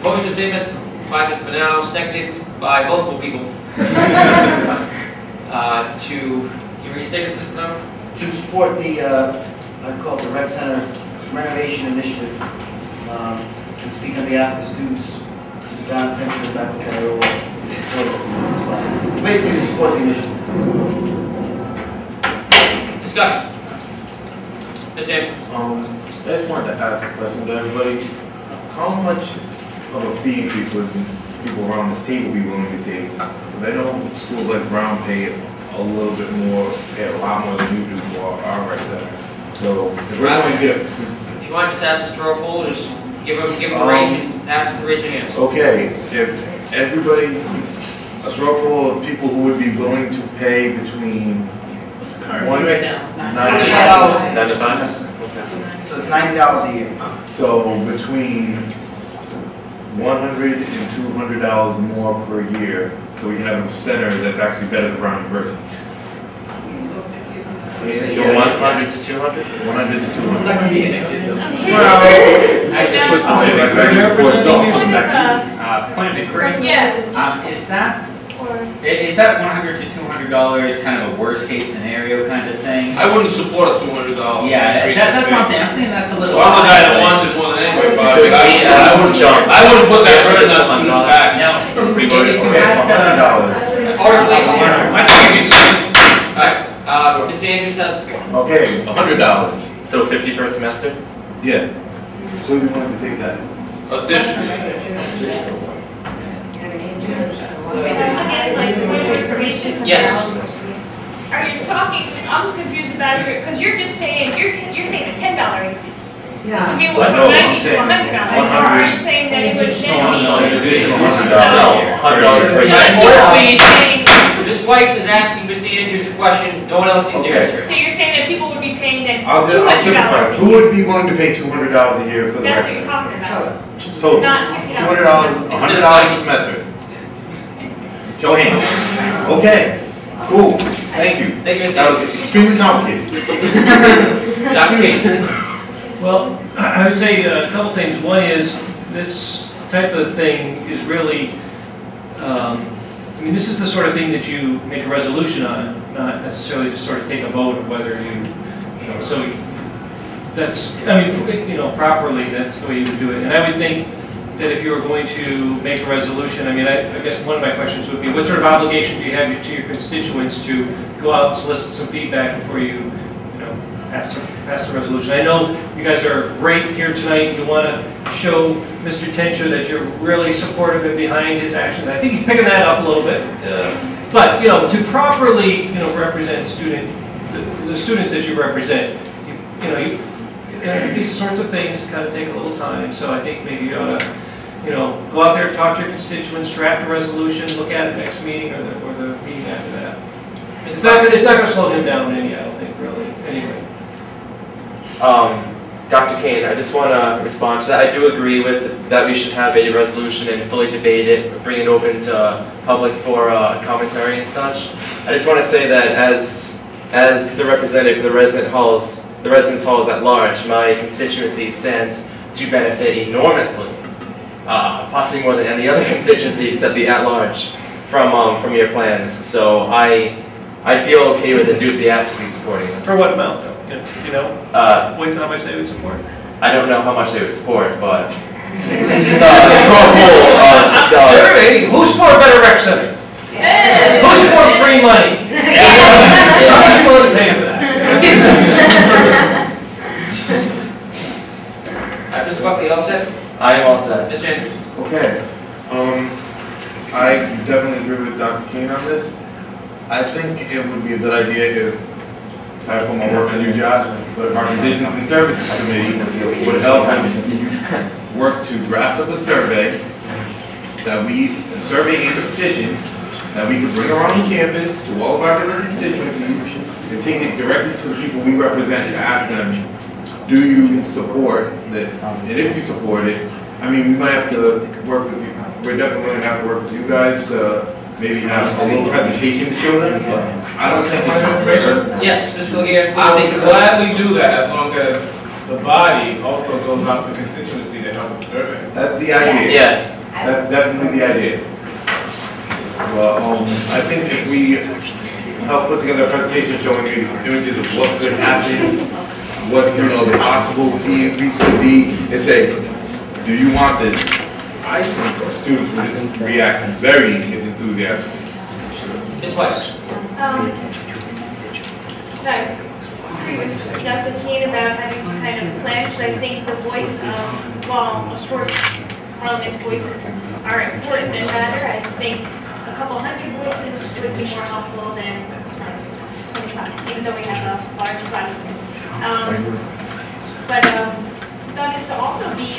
Motion has been made by Mr. Bonanno, seconded by multiple people to... Can you restate it, Mr. Bonanno? To support the, I call it the Rec Center renovation initiative, and speak on behalf of the students, John Tencher, Dr. Cariolo, basically to support the initiative. Discussion. Mr. Andrews. I just wanted to ask a question to everybody. How much of a fee increase would people around this table be willing to take? Because I know schools like Brown pay a little bit more, pay a lot more than you do for our Rec Center. So if we're going to get... If you want to just ask the straw poll, just give them a range and ask them to raise their hands. Okay, if everybody, a straw poll of people who would be willing to pay between... What's the current fee right now? $95. So it's $90 a year. So between $100 and $200 more per year, so we can have a center that's actually better than Brown University. So 100 to 200? 100 to 200. It's not going to be 60. Point of inquiry. Yeah. Is that $100 to $200 kind of a worst case scenario kind of thing? I wouldn't support a $200 Yeah, that's one thing. I'm thinking that's a little. So I'm the guy that wants it more than anybody, but I wouldn't put that burden on students' backs. No, $100. I think it makes sense. All right, Mr. Andrews has the floor. Okay, $100. So 50 per semester? Yeah. So we wanted to take that. Additionally. Yes. Are you talking, I'm confused about it, because you're just saying, you're saying a $10 increase. Yeah. To me, it went from $90 to $100. Or are you saying that it would then be? $100 per So, year. are you saying, Ms. Weiss is asking Mr. Andrews a question, no one else needs to answer. so you're saying that people would be paying then I'll simplify. $200 a Who year? would be willing to pay $200 a year for the That's rec what you're center? talking about. Total. Not $50. $200, $100 a semester. Show of hands. Okay, cool, thank you. Thank you, Mr. That was Andrews. extremely complicated. Dr. King. Well, I would say a couple things. One is, this type of thing is really, I mean, this is the sort of thing that you make a resolution on, not necessarily just sort of take a vote of whether you know, so that's, I mean, you know, properly, that's the way you would do it. And I would think that if you were going to make a resolution, I mean, I guess one of my questions would be, what sort of obligation do you have to your constituents to go out and solicit some feedback before you know, pass the resolution? I know you guys are great here tonight. You want to show Mr. Tencher that you're really supportive and behind his actions. I think he's picking that up a little bit. But, you know, to properly, you know, represent the students that you represent, these sorts of things kind of take a little time. So I think maybe you ought to, you know, go out there, talk to your constituents, draft a resolution, look at it next meeting or the meeting after that. It's not going to slow him down any, I don't think, really, anyway. Dr. Kane, I just want to respond to that. I do agree with that we should have a resolution and fully debate it, bring it open to public for commentary and such. I just want to say that as the representative for the residence halls at large, my constituency stands to benefit enormously, possibly more than any other constituency except the at-large from your plans. So I feel okay with enthusiastically supporting this. For what amount, though? You know, how much they would support? I don't know how much they would support, but the small pool of who's for a better rec center? Yeah. Who's for free money? How much you willing to pay for that? Mr. Buckley, all set? I am all set. Mr. Andrews? Okay, I definitely agree with Dr. King on this. I think it would be a good idea if I put my work for a new job, but our Conditions and Services Committee would help work to draft up a survey a survey and a petition that we could bring around campus to all of our different constituencies and take it directly to the people we represent to ask them, do you support this? And if you support it, I mean, we might have to work with you. We're definitely going to have to work with you guys to maybe have a little presentation to show them, but I don't think it's Yes, Mr. Laguerre. I would gladly do that as long as the body also goes out to the constituency to help with the survey. That's the idea. Yeah. That's definitely the idea. Well, I think if we help put together a presentation showing maybe some images of what could happen, what, you know, the possible fee increase could be, and say, do you want this? I think our students would react very enthusiastically. Ms. Weiss? So I agree with Dr. Kane about having some kind of plan, because I think the voice of, well, of course, Parliament voices are important and matter. I think a couple hundred voices would be more helpful than 25, even though we have a large body. But thought is to also be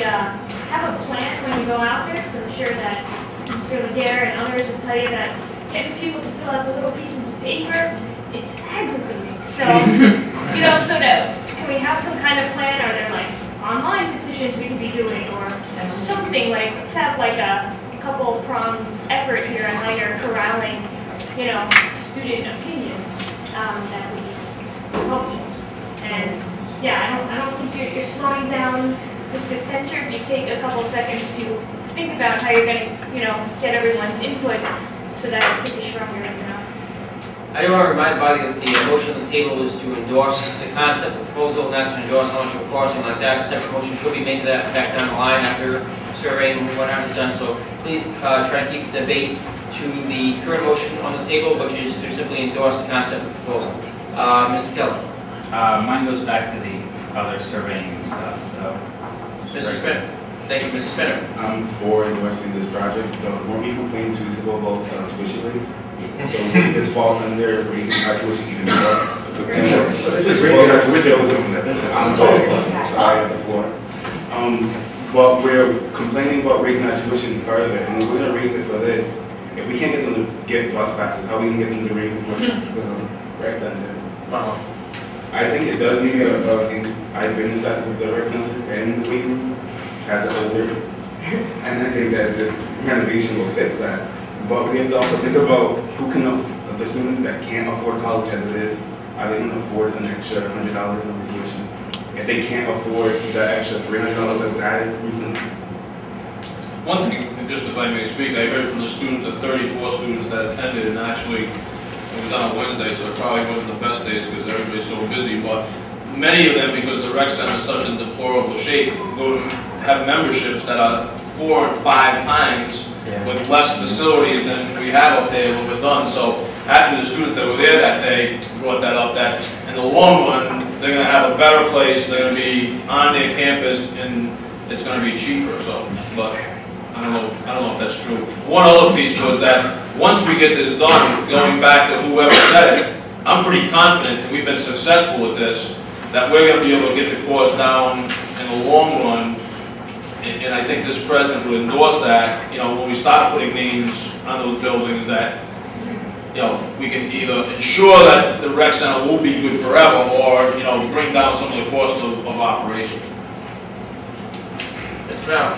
have a plan when you go out there, because I'm sure that Mr. Laguerre and others will tell you that getting people to fill out the little pieces of paper, it's aggravating. So, you know, so that can we have some kind of plan? Are there like online petitions we could be doing, or something like, let's have like a couple pronged effort here on how you're corralling, you know, student opinion that would be helpful. And yeah, I don't think you're slowing down Mr. Tencher if you take a couple seconds to think about how you're going to, you know, get everyone's input so that it can be stronger, you know. I do want to remind the body that the motion on the table is to endorse the concept proposal, not to endorse how much it will cost and like that. A separate motion could be made to that effect down the line after surveying what happens done. So please try to keep the debate to the current motion on the table, which is to simply endorse the concept of proposal. Mr. Keller? Mine goes back to the other surveying stuff, so. Mr. Spinner? Thank you, Mr. Spinner. I'm for endorsing this project. When we complained 2 weeks ago about tuition rates, so would this fall under raising our tuition even more? Let's just raise our tuition. I'm sorry, at the floor. But we're complaining about raising our tuition further, and we're gonna raise it for this. If we can't get them to get bus passes, how are we gonna get them to raise it for the rec center? I think it does need I've been inside the rec center and the weight room as an older, and I think that this renovation will fix that. But we have to also think about who can, the students that can't afford college as it is, are they gonna afford an extra $100 on tuition? If they can't afford that extra $300 that was added recently. One thing, and just if I may speak, I heard from the 34 students that attended, and actually, it was on a Wednesday, so it probably wasn't the best days because everybody's so busy, but many of them, because the rec center is such a deplorable shape, go to have memberships that are 4 and 5 times with less facilities than we have up there when we're done. So actually the students that were there that day brought that up, that in the long run, they're going to have a better place, they're going to be on their campus, and it's going to be cheaper. So, but I don't know if that's true. One other piece was that once we get this done, going back to whoever said it, I'm pretty confident, and we've been successful with this, that we're going to be able to get the cost down in the long run. And I think this president would endorse that, you know, when we start putting names on those buildings, that, you know, we can either ensure that the rec center will be good forever, or, you know, bring down some of the cost of operation. Mr. Brown. I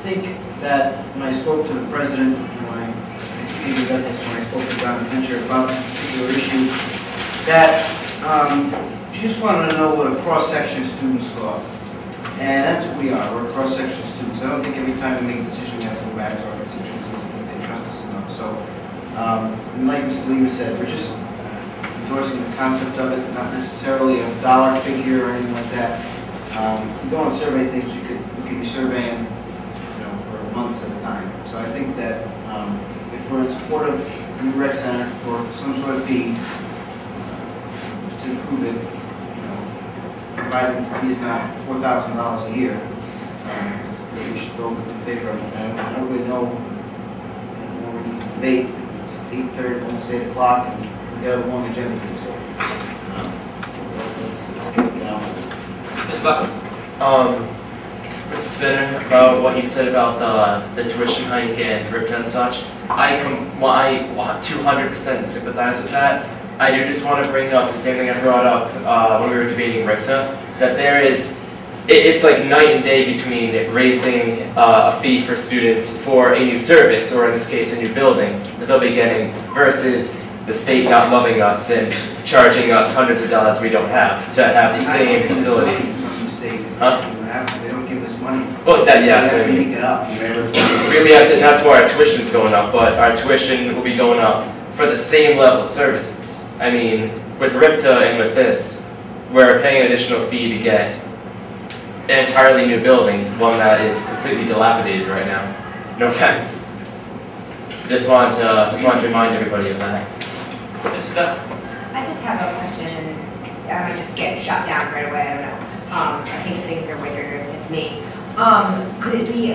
think that when I spoke to the president, when I spoke to John Fincher about this particular issue, that she just wanted to know what a cross-section of students thought. And that's what we are. We're cross-section students. I don't think every time we make a decision we have to go back to our constituents and they trust us enough. So, like Mr. Lima said, we're just endorsing the concept of it, not necessarily a dollar figure or anything like that. If we go and survey things, we could be surveying, you know, for months at a time. So I think that if we're in support of the new rec center for some sort of fee to improve it, provided the fee is not $4,000 a year, we should go in favor of it. I don't really know when we debate. It's 8:30, almost 8 o'clock, and we got a long agenda here, so let's get it down. Ms. Buckley. Mr. Spinner, about what you said about the tuition hike and RIPTA and such, I 200% sympathize with that. I do just want to bring up the same thing I brought up when we were debating RIPTA, that there is, it's like night and day between raising a fee for students for a new service, or in this case a new building that they'll be getting, versus the state not loving us and charging us hundreds of dollars we don't have to have the same facilities. Huh? They don't give us money. Well, that's what I mean. We have to, that's why our tuition's going up, but our tuition will be going up for the same level of services. I mean, with RIPTA and with this, we're paying an additional fee to get an entirely new building, one that is completely dilapidated right now. No offense. Just want to remind everybody of that. I just have a question. I might just get shut down right away. I don't know. I think things are way bigger with me. Could it be a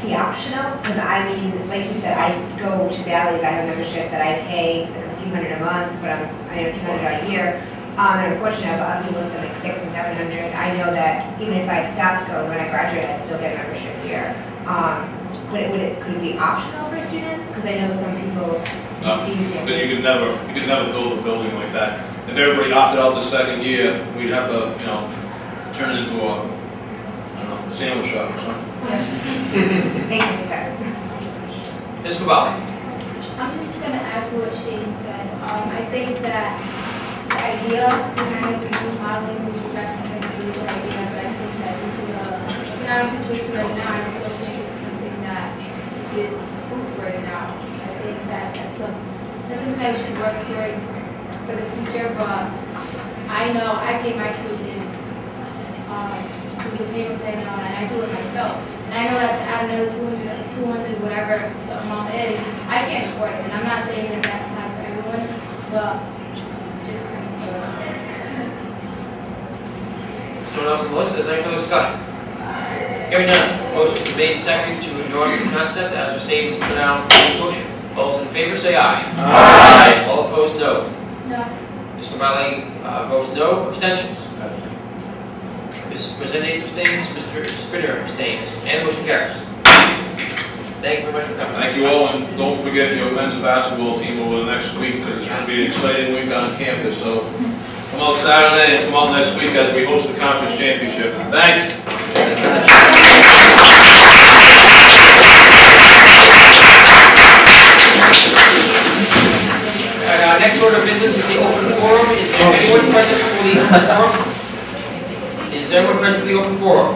fee optional? Because I mean, like you said, I go to Bally's. I have a membership that I pay a few hundred a month, but I have a few hundred a year. And unfortunately, I have other people spend like $600 and $700. I know that even if I stopped going when I graduate, I'd still get a membership here. Could it be optional for students? Because I know some people. Because you could never build a building like that. If everybody opted out the second year, we'd have to, you know, turn it into a, I don't know, sandwich shop or something. Thank you, sir. Ms. Cavalli. I'm just going to add to what Shane said. I think that the idea behind remodeling this restaurant is a good idea, but I think that with the economic situation right now, I don't think it's something that we should move right now. I think that that's something that we should work toward for the future, but I know I pay my tuition through the payment plan and I do it myself. And I know that to add another 200, whatever the amount is, I can't afford it. And I'm not saying that that's not for everyone, but just kind of Someone else on the list, is there any further discussion? Hearing none, motion is made and seconded to endorse the concept as was stated in Mr. Brown's previous motion. All those in favor say aye. Aye. All opposed, no. No. Mr. Cavalli votes no. Abstentions? Ms. Resendez abstains, Mr. Spinner abstains, and motion carries. Thank you very much for coming. Thank you all, and don't forget your men's basketball team over the next week, because it's going to be an exciting week on campus. So come out Saturday and come out next week as we host the conference championship. Thanks. Next order of business is the open forum. Is there anyone present for the open forum? Is there anyone present for the open forum?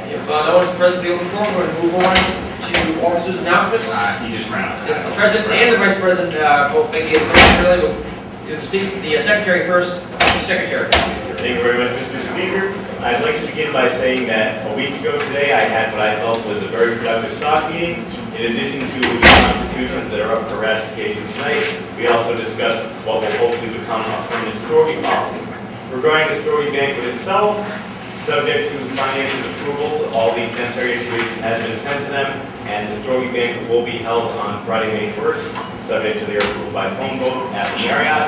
If no one's present for the open forum, we're going to move on to officers' announcements. He just ran out. Since the president and the vice president both vacated early, we'll speak the secretary first. Mr. Secretary. Thank you very much, Mr. Speaker. I'd like to begin by saying that a week ago today, I had what I felt was a very productive SOC meeting. In addition to the constitutions that are up for ratification tonight, we also discussed what will hopefully become a permanent story policy. Regarding the story banquet itself, subject to financial approval, all the necessary information has been sent to them, and the story banquet will be held on Friday, May 1st, subject to their approval by phone vote at the Marriott.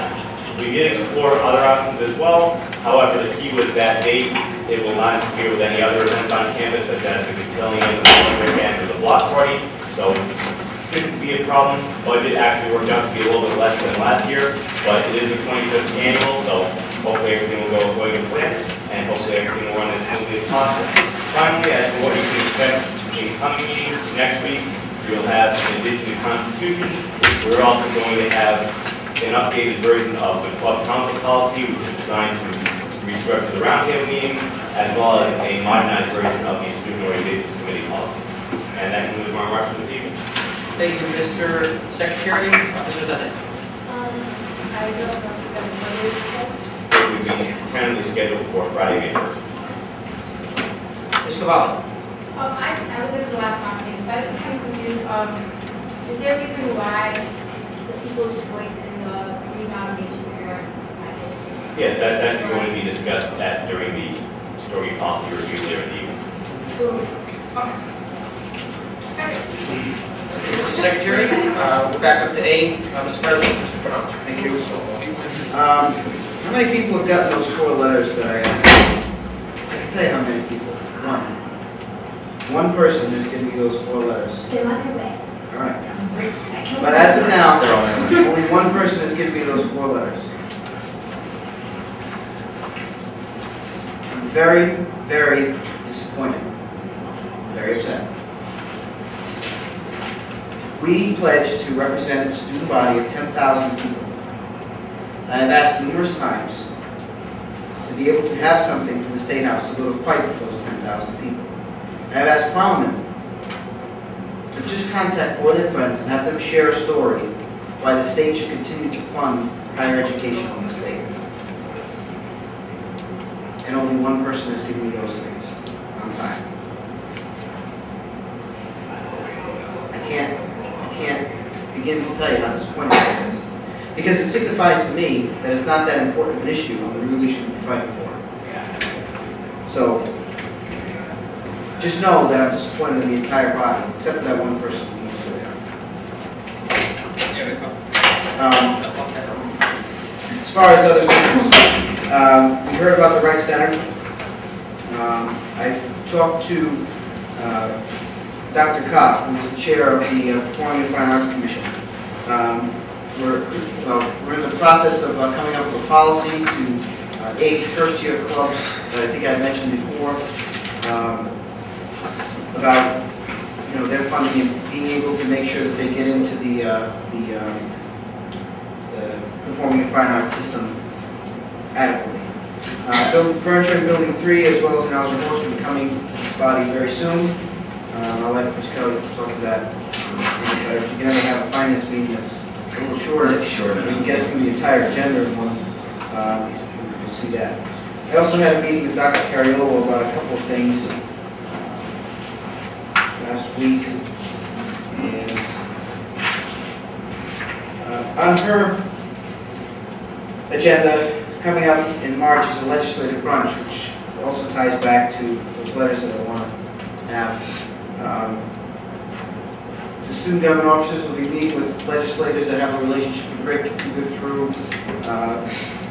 We did explore other options as well. However, the key was that date. It will not interfere with any other events on campus, such as the cotillion, and the block party. So shouldn't be a problem. Budget actually worked out to be a little bit less than last year, but it is the 25th annual, so hopefully everything will go according to plan, and hopefully everything will run as smoothly as possible. Finally, as to what you can expect in coming meetings next week, you'll have, in addition to Constitution, we're also going to have an updated version of the club council policy, which is designed to restructure the roundtable meeting, as well as a modernized version of the student orientation committee policy. And that concludes my remarks for this evening. Thank you, Mr. Secretary. Mr. Resendez. I don't know if It will be currently scheduled for Friday, May 1st. Ms. Cavalli. I was at the last conference, so I was kind of confused. Is there a reason why the people's choice in the renomination hearing? Yes, that's actually going to be discussed during the story policy review there in the evening. Okay. Mr. Secretary, we're back up to A. Mr. President, Mr. Fernando. Thank you. How many people have gotten those 4 letters that I asked? I can tell you how many people. One person is giving you those 4 letters. All right. But as of now, only one person is giving you those 4 letters. I'm very, very disappointed. Very upset. We pledged to represent a student body of 10,000 people. I have asked numerous times to be able to have something to the State House to go to fight for those 10,000 people. I have asked Parliament to just contact 4 of their friends and have them share a story why the state should continue to fund higher education in the state. And only one person is giving me those things on time. I can't begin to tell you how disappointed I is. Because it signifies to me that it's not that important an issue that we really should be fighting for. So, just know that I'm disappointed in the entire body, except for that one person who needs to. As far as other business, we heard about the RIC Center. I talked to Dr. Kopp, who is the chair of the Performing and Fine Arts Commission. We're in the process of coming up with a policy to aid first-year clubs that I think I mentioned before, about their funding and being able to make sure that they get into the Performing and Fine Arts system adequately. Furniture in Building 3 as well as an algebra horse will be coming to this body very soon. I'll let Chris Kelly talk to that. If you can ever have a finance meeting that's a little shorter, we can get through the entire agenda in one. You'll see that. I also had a meeting with Dr. Cariolo about a couple of things last week. And on her agenda, coming up in March is a legislative brunch, which also ties back to those letters that I want to have. The student government officers will be meeting with legislators that have a relationship with RIC either through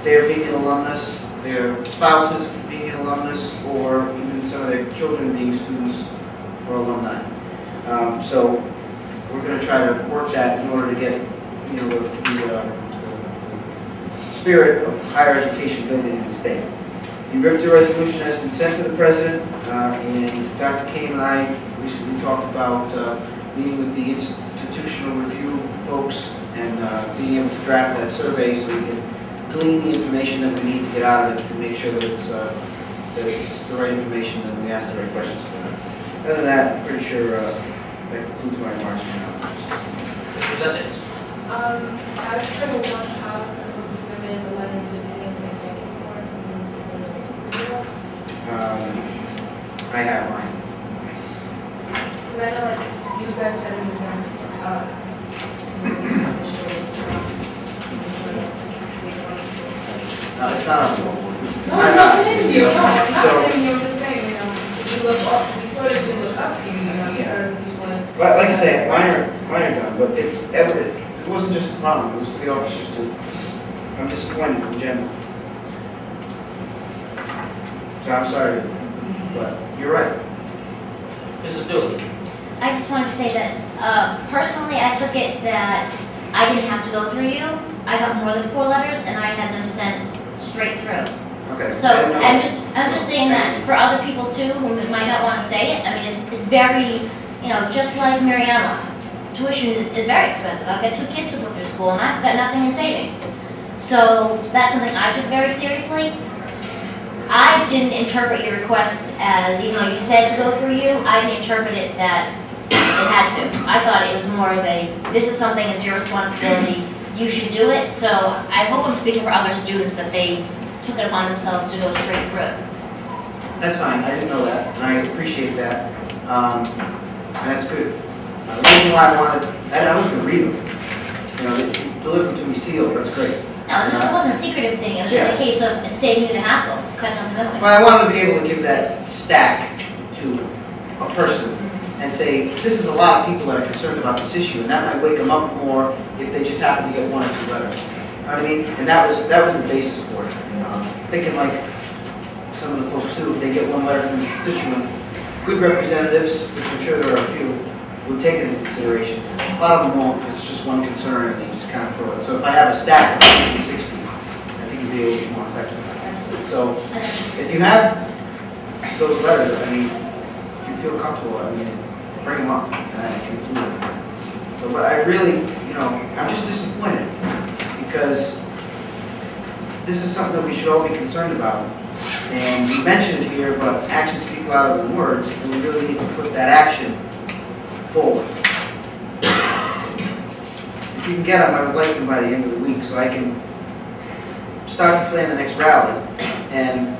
their being an alumnus, their spouses being an alumnus or even some of their children being students or alumni. So we're going to try to work that in order to get, you know, the spirit of higher education building in the state. The RIC resolution has been sent to the president, and Dr. Kane and I recently talked about meeting with the institutional review folks and being able to draft that survey so we can glean the information that we need to get out of it to make sure that it's the right information and we ask the right questions about it. Other than that, I'm pretty sure that concludes my remarks for now. Representatives. I was trying to watch how the survey of the letter to the executive board. I have mine. Because I know like you guys said it was for us. It's not on the board. No, I'm not blaming you. No, I'm not blaming you. I'm just saying, you know, we look up, we sort of do look up to you, you know, you heard this one. But like I say, mine are done, but it wasn't just a problem, it was the officers too. I'm disappointed in general. So I'm sorry, but you're right. Mrs. Dooley. I just wanted to say that personally, I took it that I didn't have to go through you. I got more than 4 letters, and I had them sent straight through. Okay. So I'm just saying that for other people too who might not want to say it. I mean, it's very, you know, just like Mariella, tuition is very expensive. I've got 2 kids to put through school, and I've got nothing in savings. So that's something I took very seriously. I didn't interpret your request as, even though you said to go through you, I didn't interpret it that it had to. I thought it was more of a, this is something, it's your responsibility, you should do it. So I hope I'm speaking for other students that they took it upon themselves to go straight through. That's fine, I didn't know that, and I appreciate that. And that's good. The reason why I wanted, I was going to read them. You know, they delivered them to me sealed, that's great. No, it wasn't a secretive thing, it was just a case of it's saving you the hassle, cutting out the middleman. Well, I wanted to be able to give that stack to a person and say, this is a lot of people that are concerned about this issue, and that might wake them up more if they just happen to get 1 or 2 letters. You know what I mean? And that was the basis for it. Thinking like some of the folks do, if they get 1 letter from a constituent, good representatives, which I'm sure there are a few, would take it into consideration. A lot of them won't, because it's just 1 concern and they just kind of throw it. So if I have a stack of 50, 60, I think it'd be a little more effective. So if you have those letters, I mean, if you feel comfortable, I mean, bring them up and I can include them. So, but I really, you know, I'm just disappointed because this is something that we should all be concerned about. And we mentioned it here, but actions speak louder than words, and we really need to put that action forward. If you can get them, I would like them by the end of the week so I can start to plan the next rally and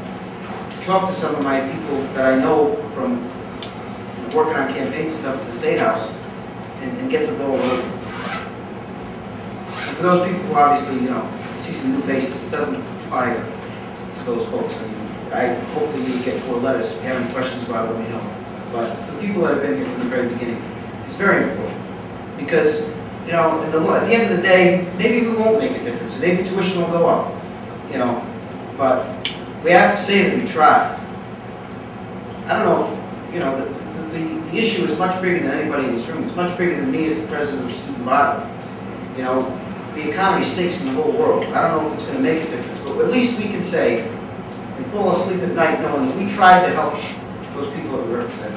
talk to some of my people that I know from working on campaigns and stuff at the State House and get the ball rolling. And for those people who obviously, you know, see some new faces, it doesn't apply to those folks. I mean, I hope that you get 4 letters. If you have any questions about it, let me know. But the people that have been here from the very beginning, it's very important. Because, you know, at the end of the day, maybe we won't make a difference. Maybe tuition will go up, you know. But we have to say that we tried. I don't know if, you know, the issue is much bigger than anybody in this room. It's much bigger than me as the president of the student body. You know, the economy stinks in the whole world. I don't know if it's going to make a difference, but at least we can say and fall asleep at night knowing that we tried to help those people that we represent.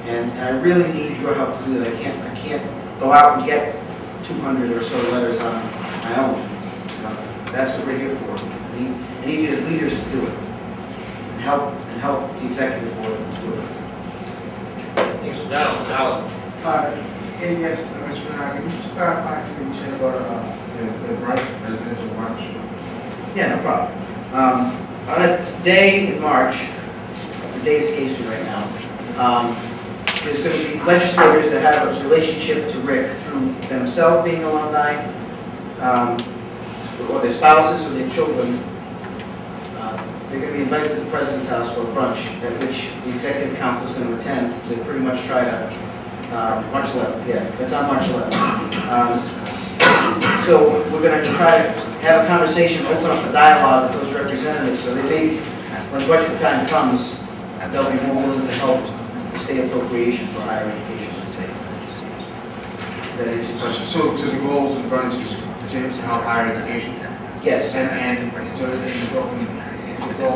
And I really need your help to do that. I can't go out and get 200 or so letters on my own. You know, that's what we're here for. I need you as leaders to do it and help the executive board to do it. Mr. Donald, Alan. Yes, Mr. Bernard, can you just clarify what you said about the RIC residential march? Yeah, no problem. On a day in March, the date escapes me right now, there's going to be legislators that have a relationship to RIC through themselves being alumni, or their spouses or their children. They're going to be invited to the President's house for a brunch, at which the Executive Council is going to attend to pretty much try to, March 11th, yeah, that's on March 11th. So we're going to try to have a conversation, open up a dialogue with those representatives, so they may when budget time comes, they'll be more willing to help the state appropriation for higher education. That answers your question. So the goals and branches to help higher education? Yes. And so is the goal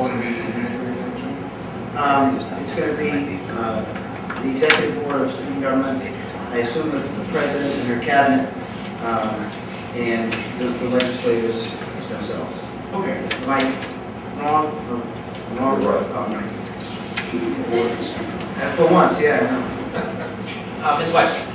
going to be administrative? It's going to be the Executive Board of Student Government, I assume that the President and her cabinet, and the legislators themselves. Okay. Am I wrong? Wrong? Right. Oh, no. For once, yeah. Ms. Weiss?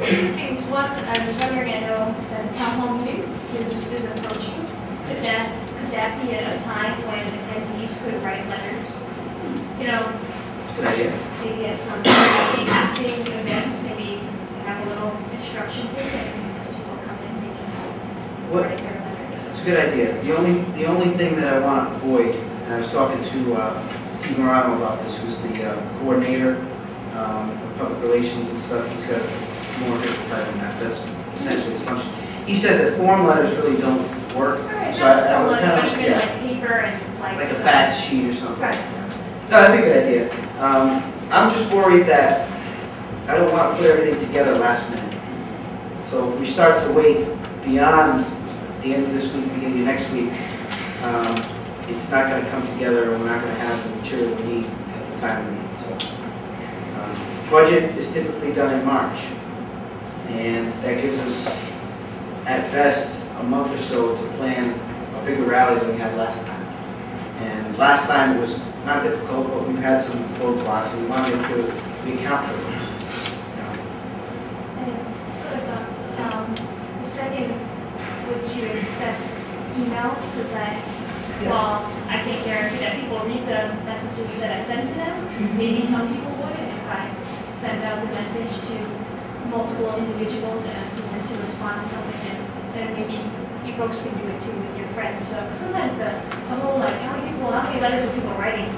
Two things. One, I was wondering, I know that the town hall meeting is approaching. Could that be a time when attendees could write letters? You know, Good idea. maybe at some existing events, maybe have a little instruction book and as people come in, they can What? write their letters. It's a good idea. The only thing that I want to avoid, and I was talking to Steve Morano about this, who's the coordinator of public relations and stuff. He's got more official title than that. That's essentially his function. He said that form letters really don't work. Alright, So I would but kind of, even yeah, like paper and like. like a some- fax sheet or something. Right. No, that'd be a good idea. I'm just worried that I don't want to put everything together last minute. So if we start to wait beyond the end of this week, beginning of next week, it's not going to come together, and we're not going to have the material we need at the time we need. So, budget is typically done in March, and that gives us, at best, a month or so to plan a bigger rally than we had last time. And last time it was not difficult, but we've had some roadblocks, and we want to make sure we account for them. Other thoughts. The second, would you accept emails? Because I think guarantee that people read the messages that I send to them. Maybe some people would, and if I send out the message to multiple individuals and asking them to respond to something, then maybe you folks can do it too with your friends. So sometimes the whole, like, how many letters are people writing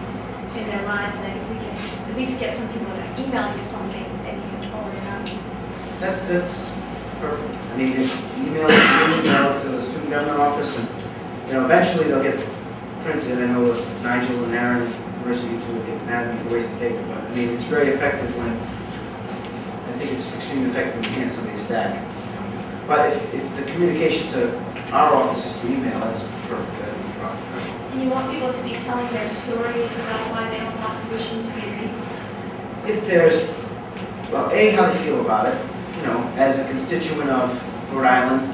in their lives, that if we can at least get some people to email you something, then you can forward it on. That's perfect. I mean, just email it to the student government office, and, eventually they'll get printed. I know Nigel and Aaron, the rest of you two will get mad at me for wasting paper, but I mean, it's very effective I think it's extremely effective when you hand somebody a stack. But if the communication to our office is through email, that's perfect. And you want people to be telling their stories about why they don't want tuition to be raised? If there's, well, A, how they feel about it, as a constituent of Rhode Island,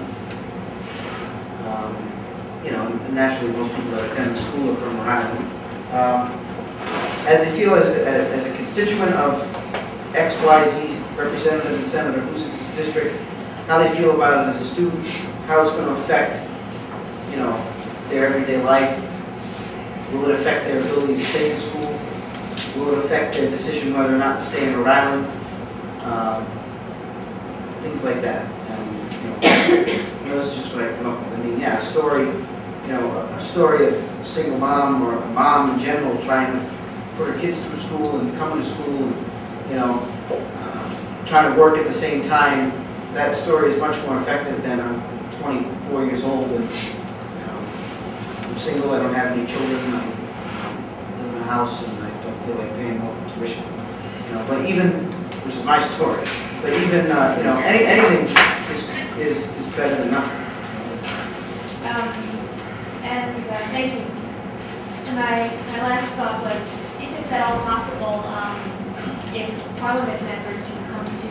and naturally most people that attend the school are from Rhode Island, as they feel as a constituent of XYZ's representative and senator, who's in his district, how they feel about it as a student, how it's going to affect, their everyday life. Will it affect their ability to stay in school? Will it affect their decision whether or not to stay in Rhode Island? Things like that. This is just what I come up with. I mean, yeah, a story of a single mom or a mom in general trying to put her kids through school and coming to school and, trying to work at the same time. That story is much more effective than I'm 24 years old and I'm single, I don't have any children, I live in a house and I don't feel like paying more for tuition. But even, which is my story, but even, anything is better than nothing. Thank you. And my last thought was, if it's at all possible, if Parliament members can come to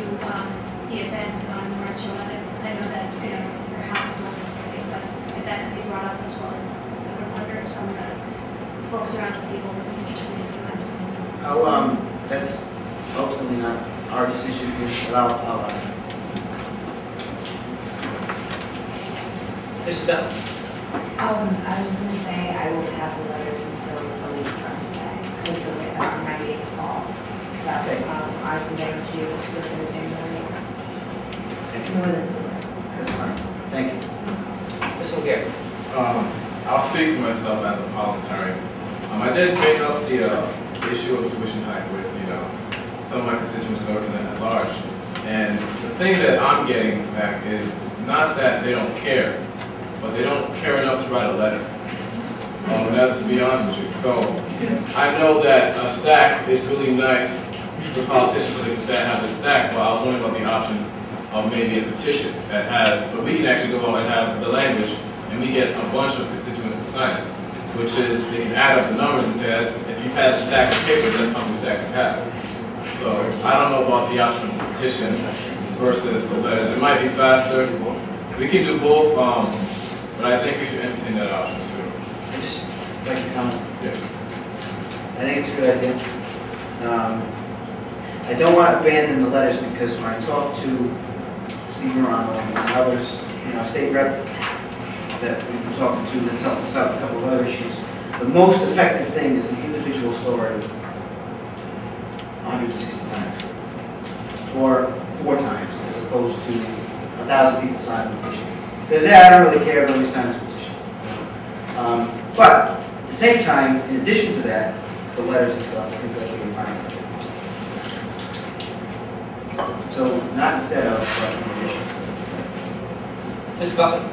the event on March 11th, I know that your house is not today, but if that can be brought up as well, I would wonder if some of the folks around the table would be interested in doing something. Oh, that's ultimately not our decision, but I'll ask. Mrs. Bell? I was going to say I won't have the letters until a week from today, because my meeting is fall. So I can get them to you for Thursday morning. That's fine. Thank you. Mr. O'Gara? I'll speak for myself as a parliamentarian. I did bring up the issue of tuition hike with, some of my constituents who represent at large. And the thing that I'm getting back is not that they don't care, but they don't care enough to write a letter. That's be honest with you. So I know that a stack is really nice for politicians, so they can have a stack, but I was wondering about the option of maybe a petition that has, so we can actually go out and have the language, and we get a bunch of constituents to sign it, which is, they can add up the numbers and say, if you've had a stack of papers, that's how many stacks you have. So I don't know about the option of petition versus the letters. It might be faster. We can do both, but I think we should entertain that option too. I just like to comment. Yeah. I think it's a good idea. I don't want to abandon the letters because when I talk to Steve Morano and others, state rep that we've been talking to that's helped us out with a couple of other issues, the most effective thing is an individual story 160 times or 4 times as opposed to 1,000 people signing a petition. Because I don't really care if nobody signs a petition. But at the same time, in addition to that, the letters and stuff, I think that we can find. So not instead of addition. Mr. Buckley.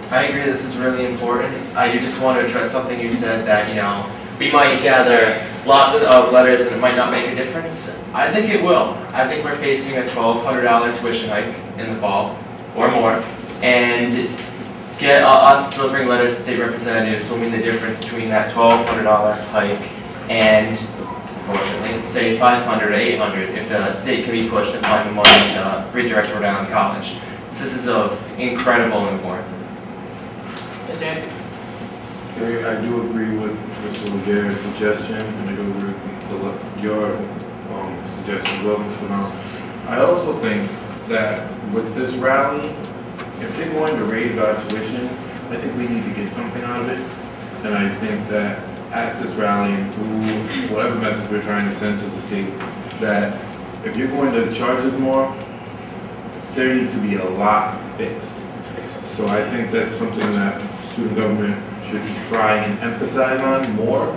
I agree this is really important. I do just want to address something you said that, we might gather lots of letters and it might not make a difference. I think it will. I think we're facing a $1,200 tuition hike in the fall or more, and get us delivering letters to state representatives will mean the difference between that $1,200 hike and, unfortunately, say $500 or $800 if the state can be pushed to find the money to redirect Rhode Island College. This is of incredible importance. Mr. Andrew. I do agree with Mr. Laguerre's suggestion, and I do agree with your suggestion as well, Mr. Brown. I also think that with this rally, if they're going to raise our tuition, I think we need to get something out of it. And I think that at this rally and through whatever message we're trying to send to the state, that if you're going to charge us more, there needs to be a lot fixed. So I think that's something that student government should try and emphasize on more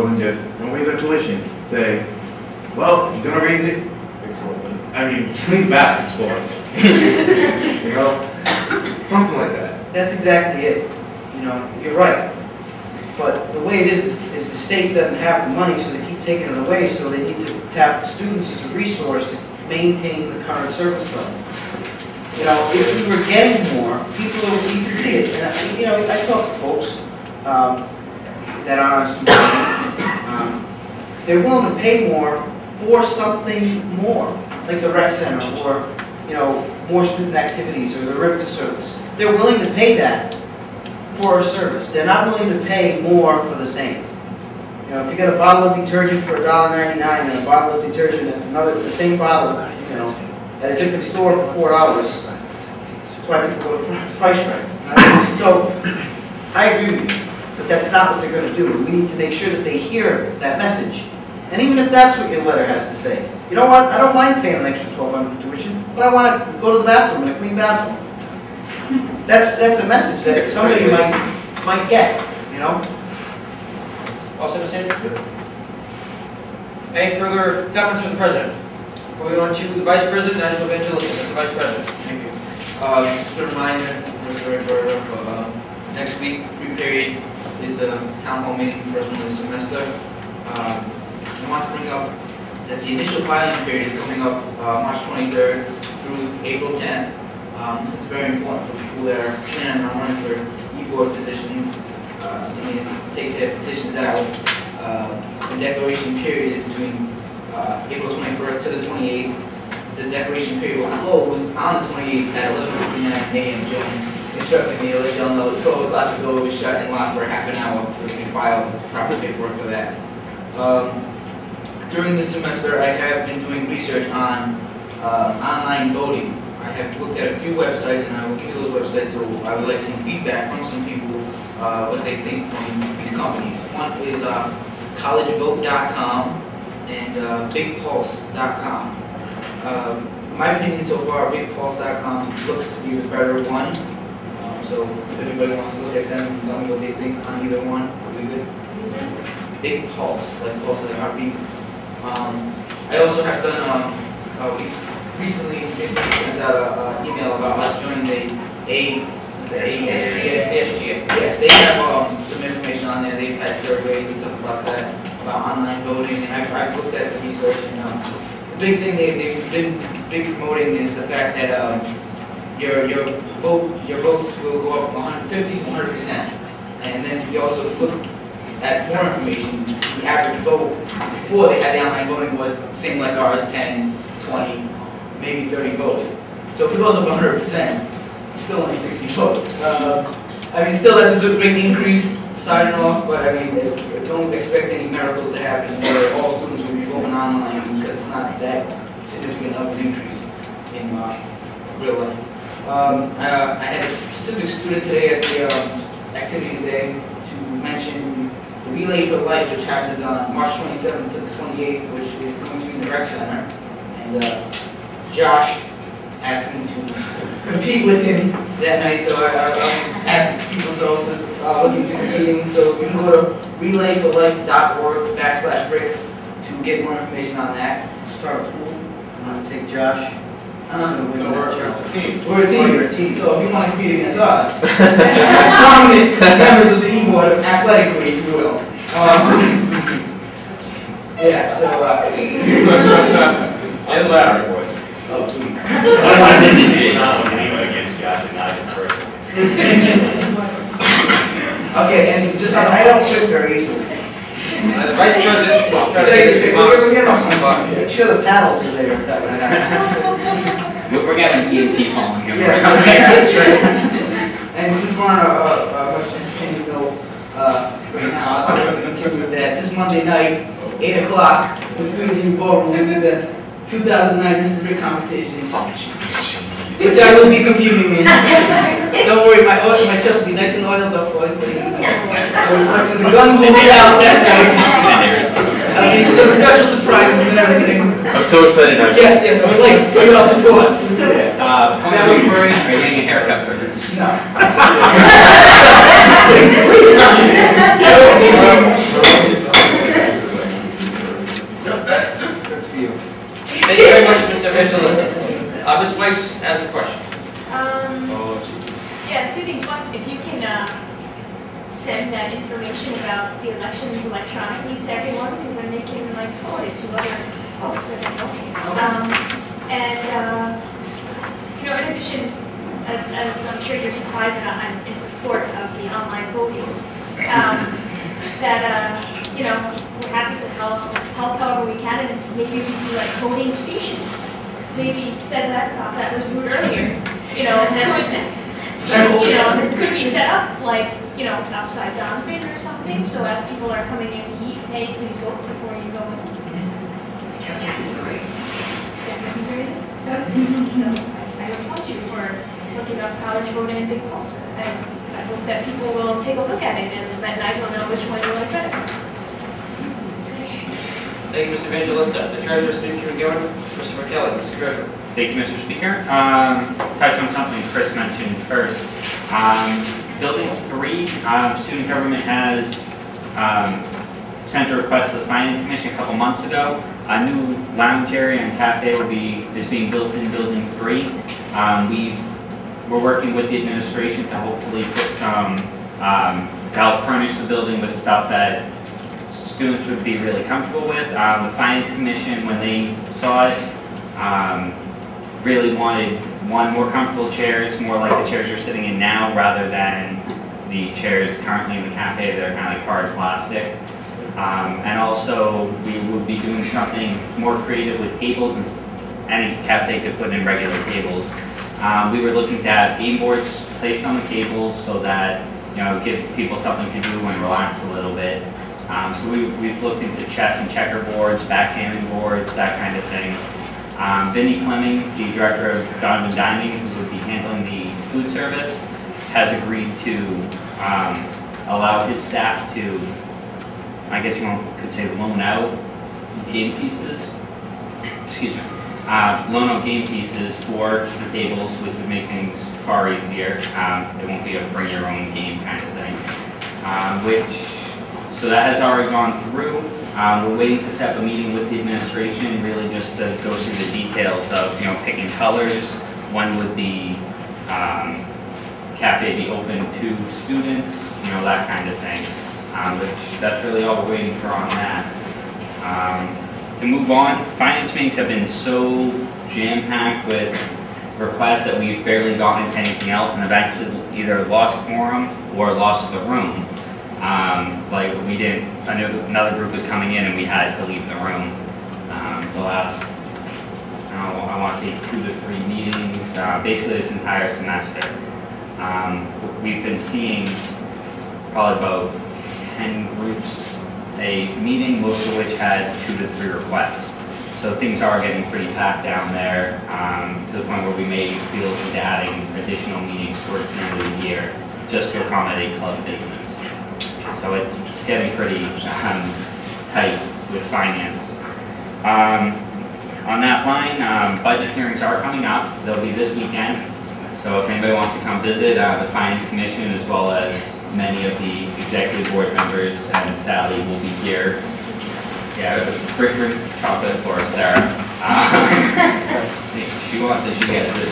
than just, don't raise our tuition. Say, well, you're gonna raise it, I mean, clean bathrooms for us. Something like that. That's exactly it. You're right. But the way it is the state doesn't have the money, so they keep taking it away, so they need to tap the students as a resource to maintain the current service level. If we were getting more, you can see it. And, I talk to folks that are on student they're willing to pay more for something more, like the rec center or, more student activities or the RIC service. They're willing to pay that for a service. They're not willing to pay more for the same. If you get a bottle of detergent for $1.99 and a bottle of detergent at the same bottle, at a different store for $4, that's why people go to price right. So, I agree with you, but that's not what they're going to do. We need to make sure that they hear that message. And even if that's what your letter has to say, you know what, I don't mind paying an extra $1,200 for tuition, but I want to go to the bathroom in a clean bathroom. That's a message that somebody might get, All set, Mr. Andrew? Any further comments from the President? Moving on to the Vice President, National Evangelist, Mr. Vice President. Thank you. Just a reminder, Mr. Roberto, next week, free period, is the town hall meeting first one of the semester. I want to bring up that the initial filing period is coming up March 23rd through April 10th. This is very important for people that are planning on running for e-board positions. They need to take their petitions out. The declaration period is between April 21st to the 28th. The declaration period will close on the 28th at 11:59 a.m. Joan instructed me to let y'all know the 12 o'clock to go will be shut and locked for half an hour so they can file proper paperwork for that. During this semester, I have been doing research on online voting. I have looked at a few websites, and I will give you those websites, so I would like some feedback from some people, what they think from these companies. One is collegevote.com and bigpulse.com. My opinion so far, bigpulse.com looks to be the better one. So if anybody wants to look at them and tell me what they think on either one, we'll be good. Big Pulse, like Pulse of the heartbeat. I also have done, we recently sent out an email about us joining the the ASGA. ASGA. Yes, they have some information on there. They've had surveys and stuff about that, about online voting, and I've looked at the research. And the big thing they've been promoting is the fact that your votes will go up 150 to 100%. And then we also look at more information. The average vote before they had the online voting was same like ours, 10, 20, maybe 30 votes. So if it goes up 100%, it's still only 60 votes. I mean, still that's a good big increase starting off, but I mean, don't expect any miracle to happen where all students will be voting online because it's not that significant of an increase in real life. I had a specific student today at the activity today to mention the Relay for Life, which happens on March 27th to the 28th, which is going to be in the rec center. And Josh asked me to compete with him that night, so I asked people to also look into competing. So you can go to relayforlife.org/RIC to get more information on that. Start with pool. I'm going to take Josh. We're a team. We're a team. You're a team. So if you want to compete against us, prominent members of the E-board, athletically, if you will. Yeah, so... And Larry, boys. Oh, please. Otherwise, it's not looking anyway against Josh and not in person. Okay, and just I don't quit very easily. The Vice President is trying to Make sure the paddles are there if that would happen. We're getting EMT calling him. Yeah, okay, that's right. And since we're on a much entertaining note right now, I'd like to continue with that. This Monday night, 8 o'clock, the student union board will do the 2009 Mrs. Rick competition, which I will be competing in. Don't worry, my chest will be nice and oiled up for it. So the guns will be out that night. There'll be some special surprises and everything. I'm so excited now. Yes, I would like for your support. Are you getting a haircut for this? No. That's for you. Thank you very much, Mr. Evangelista. Ms. Weiss has a question. Yeah, two things. One, if you can send that information about the elections electronically to everyone, because I'm making like forward it to other folks that I know. You know, in addition, as I'm sure you're surprised that I'm in support of the online voting, you know, we're happy to help however we can, and maybe we do like voting stations. Maybe said that was rude earlier. You know, it could be set up like, you know, upside down bin or something. So as people are coming in to eat, hey, please vote before you go in. So I applaud you for looking up college voting in Big Falls. And I hope that people will take a look at it and let Nigel know which one you like better. Thank you, Mr. Evangelista. The Treasurer, Student Union Governor, Mr. Kelly, Mr. Treasurer. Thank you, Mr. Speaker. Touch on something Chris mentioned first. Building 3, student government has sent a request to the Finance Commission a couple months ago. A new lounge area and cafe is being built in Building 3. We're working with the administration to hopefully put some, to help furnish the building with stuff that students would be really comfortable with. The Finance Commission, when they saw it, really wanted more comfortable chairs, more like the chairs you're sitting in now, rather than the chairs currently in the cafe that are kind of like hard plastic. And also, we would be doing something more creative with tables, and any cafe could put in regular tables. We were looking to have game boards placed on the tables so that, you know, give people something to do and relax a little bit. So we've looked into chess and checkerboards, backgammon boards, that kind of thing. Vinnie Fleming, the director of Donovan Dining, who would be handling the food service, has agreed to allow his staff to, I guess you could say, loan out game pieces. Excuse me. Loan out game pieces for the tables, which would make things far easier. It won't be a bring your own game kind of thing. So that has already gone through. We're waiting to set up a meeting with the administration, really just to go through the details of, you know, picking colors, when would the cafe be open to students, you know, that kind of thing. Which, that's really all we're waiting for on that. To move on, finance meetings have been so jam-packed with requests that we've barely gotten into anything else, and have actually either lost quorum or lost the room. Like we didn't, I knew another group was coming in and we had to leave the room. The last, I want to say 2 to 3 meetings, basically this entire semester. We've been seeing probably about 10 groups a meeting, most of which had 2 to 3 requests. So things are getting pretty packed down there, to the point where we may be looking to adding additional meetings towards the end of the year, just to accommodate club business. So it's getting pretty tight with finance. On that line, budget hearings are coming up. They'll be this weekend. So if anybody wants to come visit, the Finance Commission, as well as many of the executive board members, and Sally will be here. Yeah, drink chocolate for Sarah. She wants it, she gets it.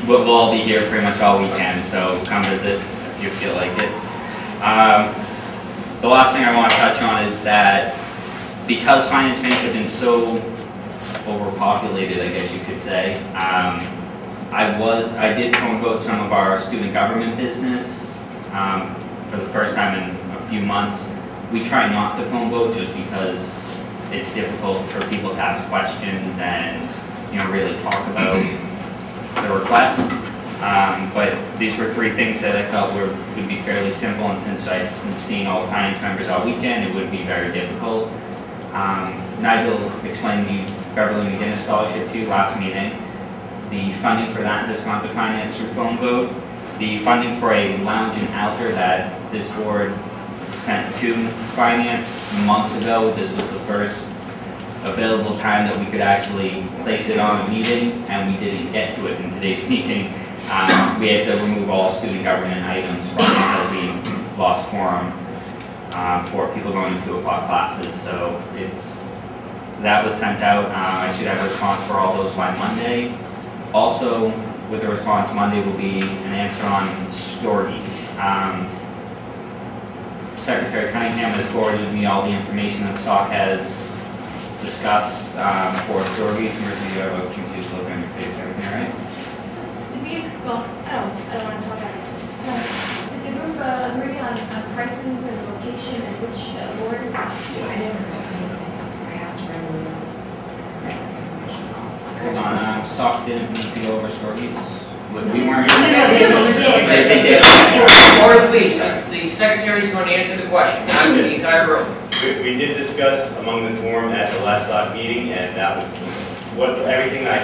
We'll all be here pretty much all weekend, so come visit if you feel like it. The last thing I want to touch on is that because finance meetings have been so overpopulated, I guess you could say, I did phone vote some of our student government business for the first time in a few months. We try not to phone vote just because it's difficult for people to ask questions and, you know, really talk about the requests. But these were 3 things that I felt would be fairly simple, and since I've seen all the finance members all weekend, it would be very difficult. Nigel explained the Beverly McGinnis Scholarship to you last meeting. The funding for that has gone to finance through phone vote. The funding for a lounge and outer that this board sent to finance months ago, this was the first available time that we could actually place it on a meeting, and we didn't get to it in today's meeting. We had to remove all student government items from it because we lost quorum for people going to 2 o'clock classes. So that was sent out. I should have a response for all those by Monday. Also, with the response Monday will be an answer on stories. Secretary Cunningham has forwarded me all the information that SOC has discussed for stories. You have a confused look on your face, everything, right? I don't want to talk about it. Did the group agree on pricings and location and which board? I never asked anything. I asked for anyone. Hold on, SOC didn't meet to go over stories. We weren't. They did. Order, please. The secretary is going to answer the question, not the entire room. We did discuss among the forum at the last SOC meeting, and that was what everything I said.